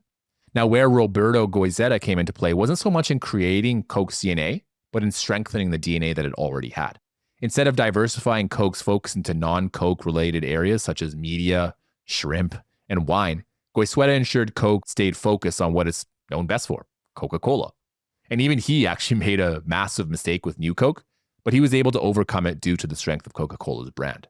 Now, where Roberto Goizueta came into play wasn't so much in creating Coke's DNA, but in strengthening the DNA that it already had. Instead of diversifying Coke's focus into non-Coke related areas such as media, shrimp, and wine, Goizueta ensured Coke stayed focused on what it's known best for, Coca-Cola. And even he actually made a massive mistake with New Coke, but he was able to overcome it due to the strength of Coca-Cola's brand.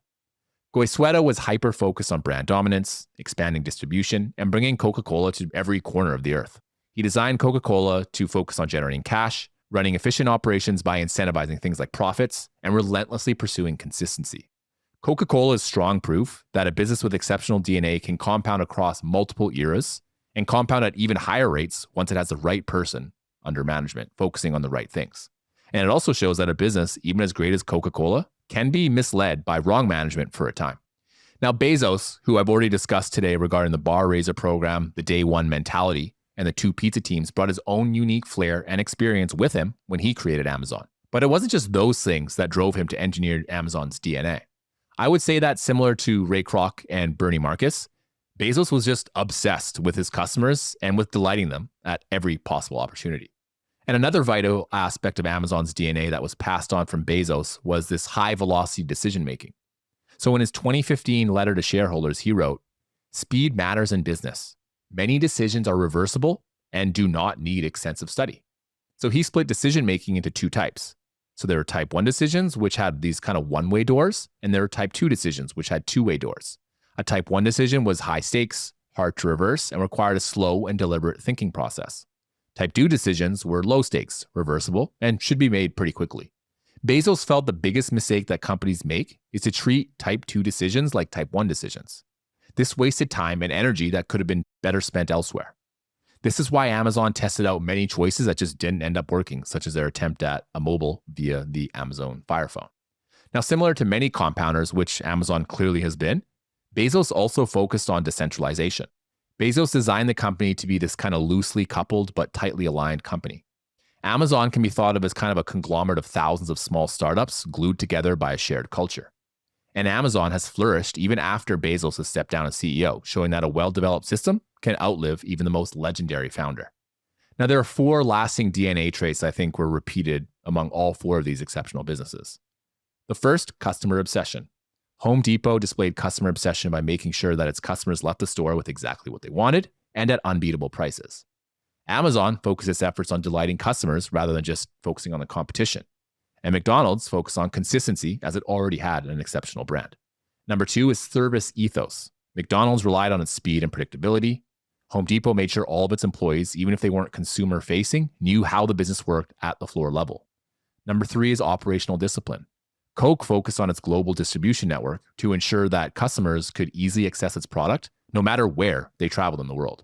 Goizueta was hyper-focused on brand dominance, expanding distribution, and bringing Coca-Cola to every corner of the earth. He designed Coca-Cola to focus on generating cash, running efficient operations by incentivizing things like profits, and relentlessly pursuing consistency. Coca-Cola is strong proof that a business with exceptional DNA can compound across multiple eras and compound at even higher rates once it has the right person under management, focusing on the right things. And it also shows that a business, even as great as Coca-Cola, can be misled by wrong management for a time. Now, Bezos, who I've already discussed today regarding the bar raiser program, the day one mentality, and the 2 pizza teams, brought his own unique flair and experience with him when he created Amazon. But it wasn't just those things that drove him to engineer Amazon's DNA. I would say that similar to Ray Kroc and Bernie Marcus, Bezos was just obsessed with his customers and with delighting them at every possible opportunity. And another vital aspect of Amazon's DNA that was passed on from Bezos was this high velocity decision making. So in his 2015 letter to shareholders, he wrote, "Speed matters in business. Many decisions are reversible and do not need extensive study." So he split decision making into 2 types. So there were type 1 decisions, which had these kind of one-way doors, and there were type 2 decisions, which had 2-way doors. A type 1 decision was high stakes, hard to reverse, and required a slow and deliberate thinking process. Type 2 decisions were low stakes, reversible, and should be made pretty quickly. Bezos felt the biggest mistake that companies make is to treat type 2 decisions like type 1 decisions. This wasted time and energy that could have been better spent elsewhere. This is why Amazon tested out many choices that just didn't end up working, such as their attempt at a mobile via the Amazon Fire Phone. Now, similar to many compounders, which Amazon clearly has been, Bezos also focused on decentralization. Bezos designed the company to be this kind of loosely coupled but tightly aligned company. Amazon can be thought of as kind of a conglomerate of thousands of small startups glued together by a shared culture. And Amazon has flourished even after Bezos has stepped down as CEO, showing that a well-developed system can outlive even the most legendary founder. Now, there are 4 lasting DNA traits I think were repeated among all 4 of these exceptional businesses. The first, customer obsession. Home Depot displayed customer obsession by making sure that its customers left the store with exactly what they wanted and at unbeatable prices. Amazon focused its efforts on delighting customers rather than just focusing on the competition. And McDonald's focused on consistency as it already had an exceptional brand. Number 2 is service ethos. McDonald's relied on its speed and predictability. Home Depot made sure all of its employees, even if they weren't consumer facing, knew how the business worked at the floor level. Number 3 is operational discipline. Coke focused on its global distribution network to ensure that customers could easily access its product no matter where they traveled in the world.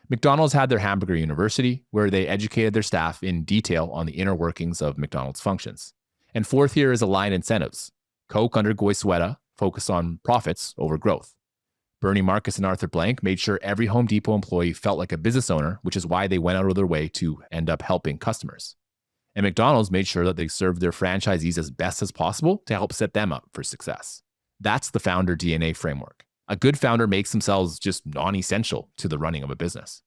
McDonald's had their Hamburger University, where they educated their staff in detail on the inner workings of McDonald's functions. And fourth here is aligned incentives. Coke under Goizueta focused on profits over growth. Bernie Marcus and Arthur Blank made sure every Home Depot employee felt like a business owner, which is why they went out of their way to end up helping customers. And McDonald's made sure that they served their franchisees as best as possible to help set them up for success. That's the founder DNA framework. A good founder makes themselves just non-essential to the running of a business.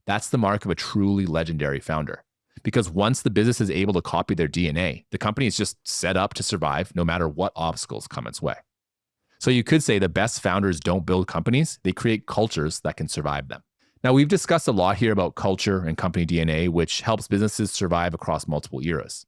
That's the mark of a truly legendary founder. Because once the business is able to copy their DNA, the company is just set up to survive no matter what obstacles come its way. So you could say the best founders don't build companies, they create cultures that can survive them. Now, we've discussed a lot here about culture and company DNA, which helps businesses survive across multiple eras.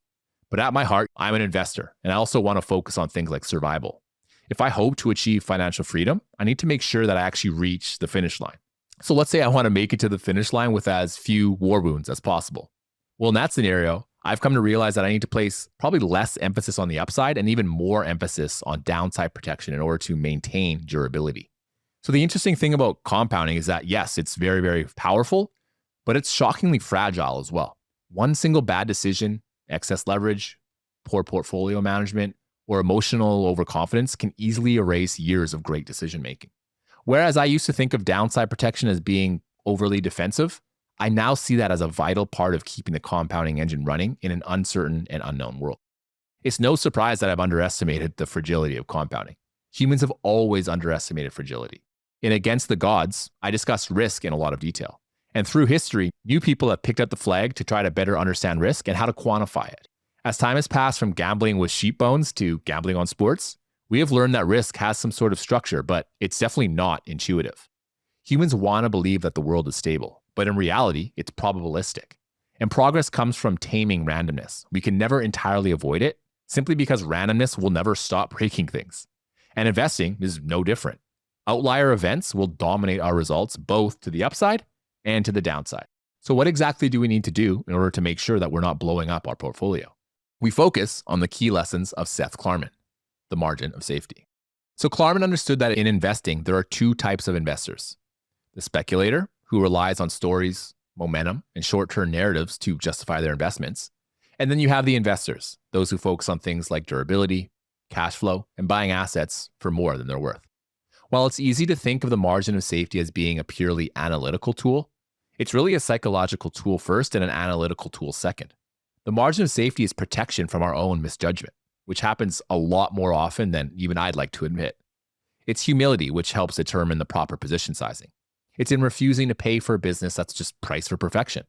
But at my heart, I'm an investor, and I also want to focus on things like survival. If I hope to achieve financial freedom, I need to make sure that I actually reach the finish line. So let's say I want to make it to the finish line with as few war wounds as possible. Well, in that scenario, I've come to realize that I need to place probably less emphasis on the upside and even more emphasis on downside protection in order to maintain durability. So the interesting thing about compounding is that, yes, it's very, very powerful, but it's shockingly fragile as well. One single bad decision, excess leverage, poor portfolio management, or emotional overconfidence can easily erase years of great decision making. Whereas I used to think of downside protection as being overly defensive, I now see that as a vital part of keeping the compounding engine running in an uncertain and unknown world. It's no surprise that I've underestimated the fragility of compounding. Humans have always underestimated fragility. In Against the Gods, I discussed risk in a lot of detail. And through history, new people have picked up the flag to try to better understand risk and how to quantify it. As time has passed from gambling with sheep bones to gambling on sports, we have learned that risk has some sort of structure, but it's definitely not intuitive. Humans want to believe that the world is stable, but in reality, it's probabilistic. And progress comes from taming randomness. We can never entirely avoid it, simply because randomness will never stop breaking things. And investing is no different. Outlier events will dominate our results both to the upside and to the downside. So what exactly do we need to do in order to make sure that we're not blowing up our portfolio? We focus on the key lessons of Seth Klarman, the margin of safety. So Klarman understood that in investing, there are two types of investors. The speculator, who relies on stories, momentum, and short-term narratives to justify their investments. And then you have the investors, those who focus on things like durability, cash flow, and buying assets for more than they're worth. While it's easy to think of the margin of safety as being a purely analytical tool, it's really a psychological tool first and an analytical tool second. The margin of safety is protection from our own misjudgment, which happens a lot more often than even I'd like to admit. It's humility, which helps determine the proper position sizing. It's in refusing to pay for a business that's just priced for perfection.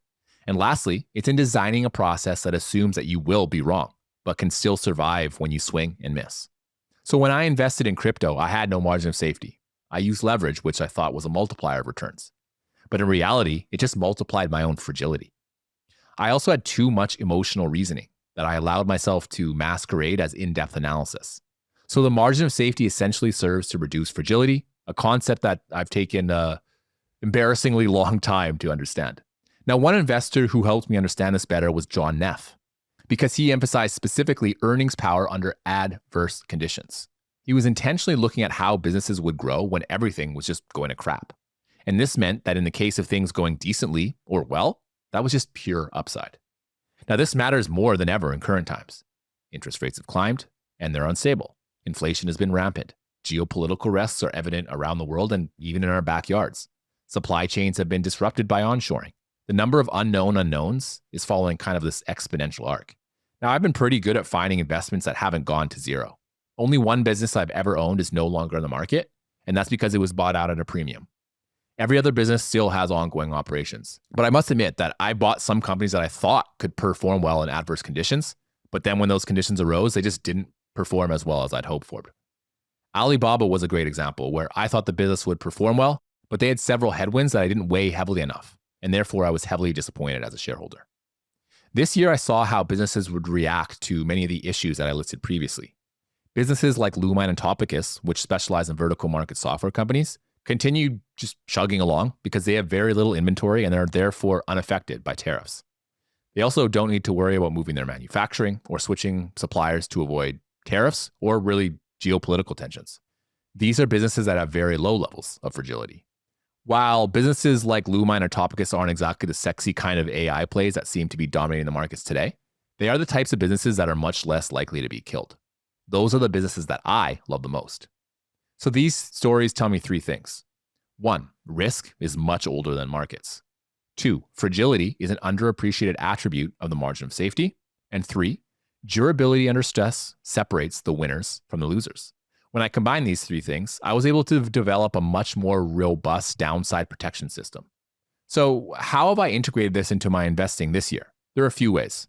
And lastly, it's in designing a process that assumes that you will be wrong, but can still survive when you swing and miss. So when I invested in crypto, I had no margin of safety. I used leverage, which I thought was a multiplier of returns. But in reality, it just multiplied my own fragility. I also had too much emotional reasoning that I allowed myself to masquerade as in-depth analysis. So the margin of safety essentially serves to reduce fragility, a concept that I've taken an embarrassingly long time to understand. Now, one investor who helped me understand this better was John Neff, because he emphasized specifically earnings power under adverse conditions. He was intentionally looking at how businesses would grow when everything was just going to crap. And this meant that in the case of things going decently or well, that was just pure upside. Now, this matters more than ever in current times. Interest rates have climbed, and they're unstable. Inflation has been rampant. Geopolitical risks are evident around the world and even in our backyards. Supply chains have been disrupted by onshoring. The number of unknown unknowns is following kind of this exponential arc. Now, I've been pretty good at finding investments that haven't gone to zero. Only one business I've ever owned is no longer in the market, and that's because it was bought out at a premium. Every other business still has ongoing operations. But I must admit that I bought some companies that I thought could perform well in adverse conditions, but then when those conditions arose, they just didn't perform as well as I'd hoped for. Alibaba was a great example where I thought the business would perform well, but they had several headwinds that I didn't weigh heavily enough, and therefore I was heavily disappointed as a shareholder. This year, I saw how businesses would react to many of the issues that I listed previously. Businesses like Lumine and Topicus, which specialize in vertical market software companies, continue just chugging along because they have very little inventory and are therefore unaffected by tariffs. They also don't need to worry about moving their manufacturing or switching suppliers to avoid tariffs or really geopolitical tensions. These are businesses that have very low levels of fragility. While businesses like Lumine or Topicus aren't exactly the sexy kind of AI plays that seem to be dominating the markets today, they are the types of businesses that are much less likely to be killed. Those are the businesses that I love the most. So these stories tell me three things. 1, risk is much older than markets. 2, fragility is an underappreciated attribute of the margin of safety. And 3, durability under stress separates the winners from the losers. When I combine these three things, I was able to develop a much more robust downside protection system. So how have I integrated this into my investing this year? There are a few ways.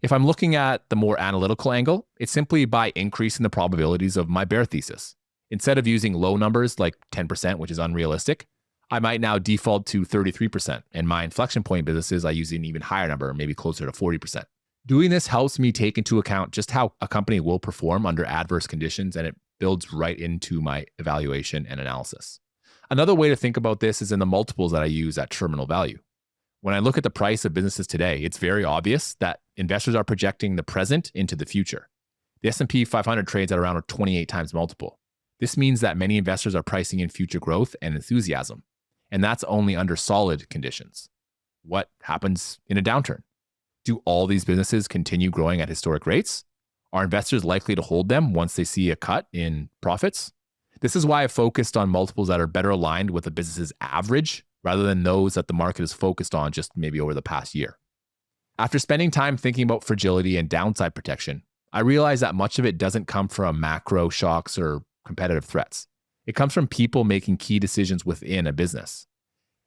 If I'm looking at the more analytical angle, it's simply by increasing the probabilities of my bear thesis. Instead of using low numbers like 10%, which is unrealistic, I might now default to 33%. And my inflection point businesses, I use an even higher number, maybe closer to 40%. Doing this helps me take into account just how a company will perform under adverse conditions, and it builds right into my evaluation and analysis. Another way to think about this is in the multiples that I use at terminal value. When I look at the price of businesses today, it's very obvious that investors are projecting the present into the future. The S&P 500 trades at around a 28 times multiple. This means that many investors are pricing in future growth and enthusiasm, and that's only under solid conditions. What happens in a downturn? Do all these businesses continue growing at historic rates? Are investors likely to hold them once they see a cut in profits? This is why I focused on multiples that are better aligned with a business's average rather than those that the market is focused on just maybe over the past year. After spending time thinking about fragility and downside protection, I realized that much of it doesn't come from macro shocks or competitive threats. It comes from people making key decisions within a business.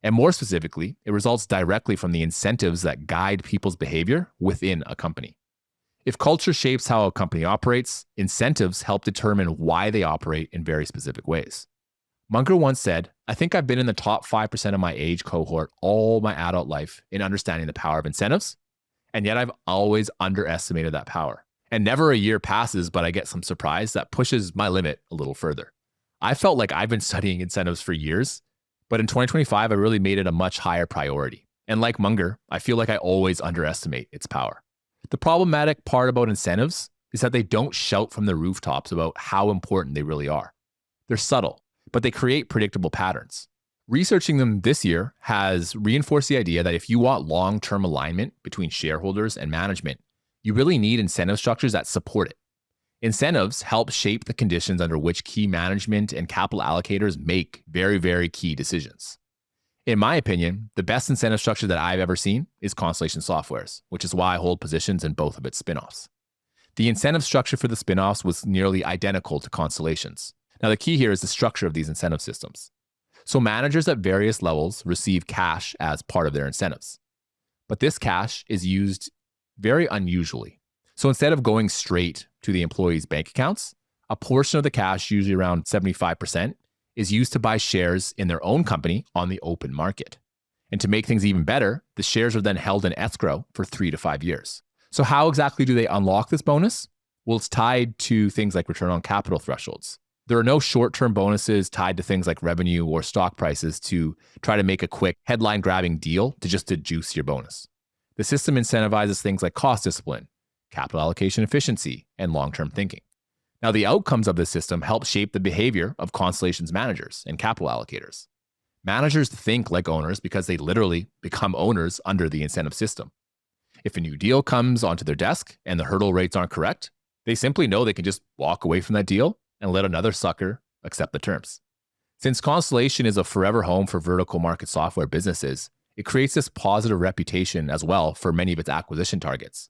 And more specifically, it results directly from the incentives that guide people's behavior within a company. If culture shapes how a company operates, incentives help determine why they operate in very specific ways. Munger once said, "I think I've been in the top 5% of my age cohort all my adult life in understanding the power of incentives, and yet I've always underestimated that power. And never a year passes, but I get some surprise that pushes my limit a little further." I felt like I've been studying incentives for years, but in 2025, I really made it a much higher priority. And like Munger, I feel like I always underestimate its power. The problematic part about incentives is that they don't shout from the rooftops about how important they really are. They're subtle, but they create predictable patterns. Researching them this year has reinforced the idea that if you want long-term alignment between shareholders and management, you really need incentive structures that support it. Incentives help shape the conditions under which key management and capital allocators make very, very key decisions. In my opinion, the best incentive structure that I've ever seen is Constellation Software's, which is why I hold positions in both of its spinoffs. The incentive structure for the spinoffs was nearly identical to Constellation's. Now, the key here is the structure of these incentive systems. So managers at various levels receive cash as part of their incentives. But this cash is used very unusually. So instead of going straight to the employees' bank accounts, a portion of the cash, usually around 75%, is used to buy shares in their own company on the open market. And to make things even better, the shares are then held in escrow for 3 to 5 years. So how exactly do they unlock this bonus? Well, it's tied to things like return on capital thresholds. There are no short-term bonuses tied to things like revenue or stock prices to try to make a quick headline-grabbing deal to juice your bonus. The system incentivizes things like cost discipline, capital allocation efficiency, and long-term thinking. Now, the outcomes of this system help shape the behavior of Constellation's managers and capital allocators. Managers think like owners because they literally become owners under the incentive system. If a new deal comes onto their desk and the hurdle rates aren't correct, they simply know they can just walk away from that deal and let another sucker accept the terms. Since Constellation is a forever home for vertical market software businesses, it creates this positive reputation as well for many of its acquisition targets.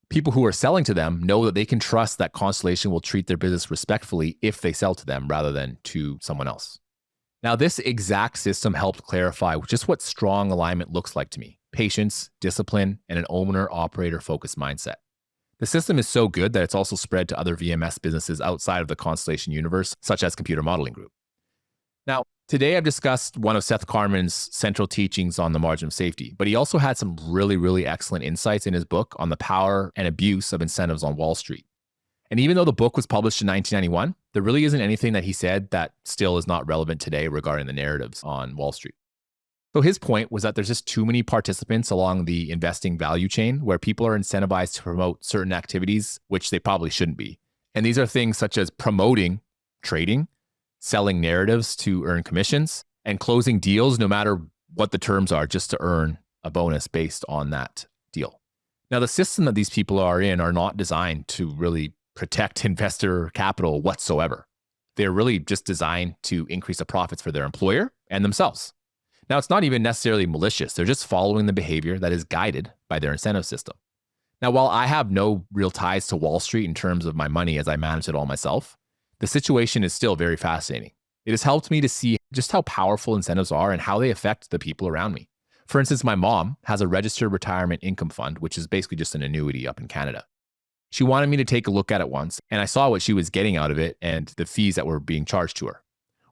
People who are selling to them know that they can trust that Constellation will treat their business respectfully if they sell to them rather than to someone else. Now, this exact system helped clarify just what strong alignment looks like to me: patience, discipline, and an owner-operator focused mindset. The system is so good that it's also spread to other VMS businesses outside of the Constellation universe, such as Computer Modeling Group. Now, today I've discussed one of Seth Klarman's central teachings on the margin of safety, but he also had some really, really excellent insights in his book on the power and abuse of incentives on Wall Street. And even though the book was published in 1991, there really isn't anything that he said that still is not relevant today regarding the narratives on Wall Street. So his point was that there's just too many participants along the investing value chain where people are incentivized to promote certain activities, which they probably shouldn't be. And these are things such as promoting trading, selling narratives to earn commissions, and closing deals no matter what the terms are, just to earn a bonus based on that deal. Now, the system that these people are in are not designed to really protect investor capital whatsoever. They're really just designed to increase the profits for their employer and themselves. Now, it's not even necessarily malicious. They're just following the behavior that is guided by their incentive system. Now, while I have no real ties to Wall Street in terms of my money as I manage it all myself, the situation is still very fascinating. It has helped me to see just how powerful incentives are and how they affect the people around me. For instance, my mom has a registered retirement income fund, which is basically just an annuity up in Canada. She wanted me to take a look at it once, and I saw what she was getting out of it and the fees that were being charged to her.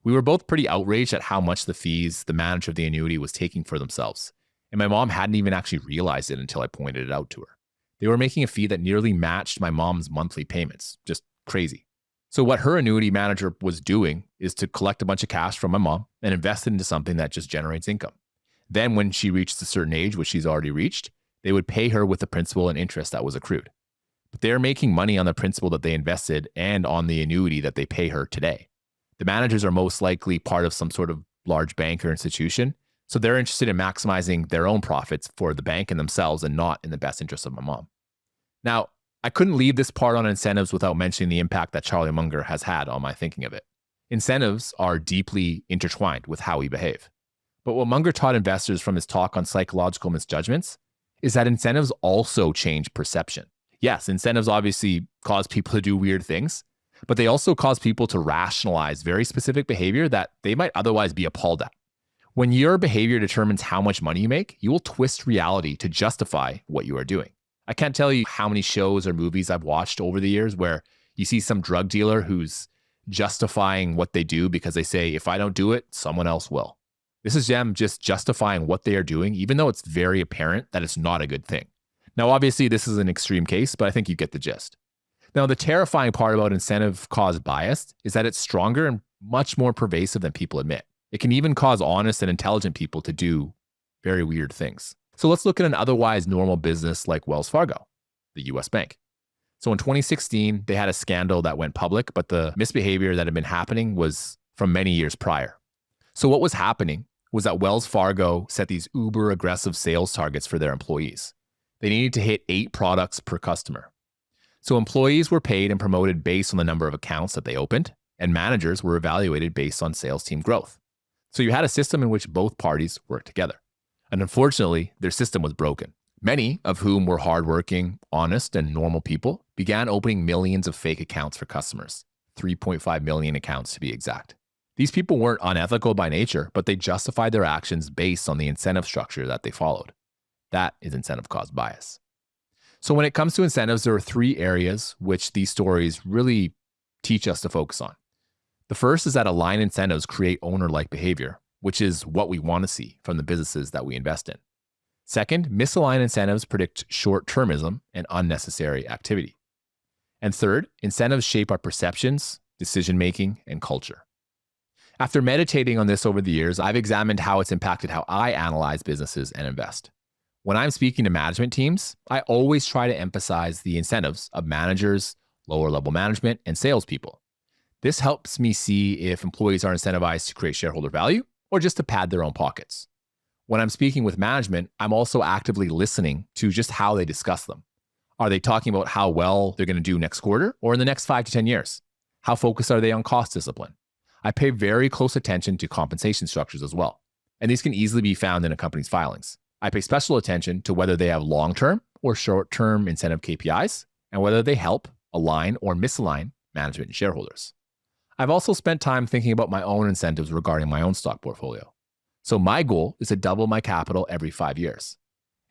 We were both pretty outraged at how much the fees the manager of the annuity was taking for themselves. And my mom hadn't even actually realized it until I pointed it out to her. They were making a fee that nearly matched my mom's monthly payments. Just crazy. So what her annuity manager was doing is to collect a bunch of cash from my mom and invest it into something that just generates income. Then when she reached a certain age, which she's already reached, they would pay her with the principal and interest that was accrued. But they're making money on the principal that they invested and on the annuity that they pay her today. The managers are most likely part of some sort of large bank or institution, so they're interested in maximizing their own profits for the bank and themselves and not in the best interest of my mom. Now, I couldn't leave this part on incentives without mentioning the impact that Charlie Munger has had on my thinking of it. Incentives are deeply intertwined with how we behave. But what Munger taught investors from his talk on psychological misjudgments is that incentives also change perception. Yes, incentives obviously cause people to do weird things, but they also cause people to rationalize very specific behavior that they might otherwise be appalled at. When your behavior determines how much money you make, you will twist reality to justify what you are doing. I can't tell you how many shows or movies I've watched over the years where you see some drug dealer who's justifying what they do because they say, if I don't do it, someone else will. This is them just justifying what they are doing, even though it's very apparent that it's not a good thing. Now, obviously, this is an extreme case, but I think you get the gist. Now, the terrifying part about incentive-caused bias is that it's stronger and much more pervasive than people admit. It can even cause honest and intelligent people to do very weird things. So let's look at an otherwise normal business like Wells Fargo, the US bank. So in 2016, they had a scandal that went public, but the misbehavior that had been happening was from many years prior. So what was happening was that Wells Fargo set these uber aggressive sales targets for their employees. They needed to hit 8 products per customer. So employees were paid and promoted based on the number of accounts that they opened, and managers were evaluated based on sales team growth. So you had a system in which both parties worked together. And unfortunately, their system was broken. Many of whom were hardworking, honest, and normal people began opening millions of fake accounts for customers, 3.5 million accounts to be exact. These people weren't unethical by nature, but they justified their actions based on the incentive structure that they followed. That is incentive-caused bias. So when it comes to incentives, there are 3 areas which these stories really teach us to focus on. The first is that aligned incentives create owner-like behavior, which is what we want to see from the businesses that we invest in. Second, misaligned incentives predict short-termism and unnecessary activity. And third, incentives shape our perceptions, decision-making, and culture. After meditating on this over the years, I've examined how it's impacted how I analyze businesses and invest. When I'm speaking to management teams, I always try to emphasize the incentives of managers, lower level management, and salespeople. This helps me see if employees are incentivized to create shareholder value or just to pad their own pockets. When I'm speaking with management, I'm also actively listening to just how they discuss them. Are they talking about how well they're going to do next quarter or in the next 5 to 10 years? How focused are they on cost discipline? I pay very close attention to compensation structures as well, and these can easily be found in a company's filings. I pay special attention to whether they have long-term or short-term incentive KPIs and whether they help align or misalign management and shareholders. I've also spent time thinking about my own incentives regarding my own stock portfolio. So my goal is to double my capital every 5 years.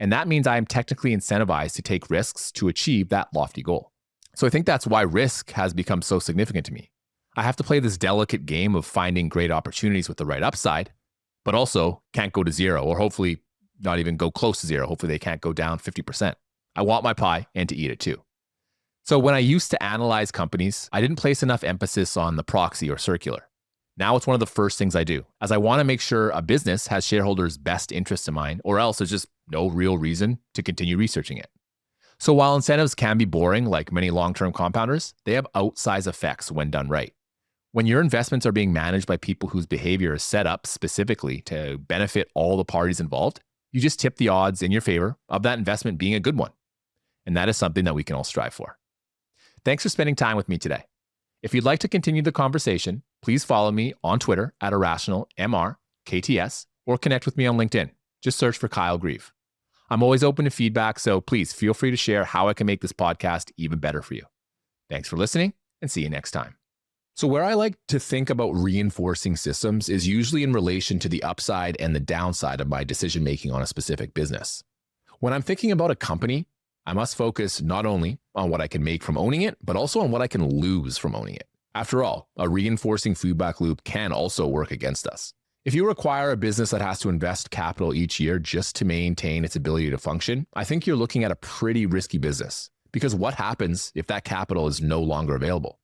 And that means I am technically incentivized to take risks to achieve that lofty goal. So I think that's why risk has become so significant to me. I have to play this delicate game of finding great opportunities with the right upside, but also can't go to zero or hopefully not even go close to zero. Hopefully they can't go down 50%. I want my pie and to eat it too. So when I used to analyze companies, I didn't place enough emphasis on the proxy or circular. Now it's one of the first things I do, as I want to make sure a business has shareholders' best interests in mind, or else there's just no real reason to continue researching it. So while incentives can be boring, like many long-term compounders, they have outsized effects when done right. When your investments are being managed by people whose behavior is set up specifically to benefit all the parties involved, you just tip the odds in your favor of that investment being a good one. And that is something that we can all strive for. Thanks for spending time with me today. If you'd like to continue the conversation, please follow me on Twitter at irrationalmrkts or connect with me on LinkedIn. Just search for Kyle Grieve. I'm always open to feedback, so please feel free to share how I can make this podcast even better for you. Thanks for listening, and see you next time. So where I like to think about reinforcing systems is usually in relation to the upside and the downside of my decision-making on a specific business. When I'm thinking about a company, I must focus not only on what I can make from owning it, but also on what I can lose from owning it. After all, a reinforcing feedback loop can also work against us. If you require a business that has to invest capital each year just to maintain its ability to function, I think you're looking at a pretty risky business. Because what happens if that capital is no longer available?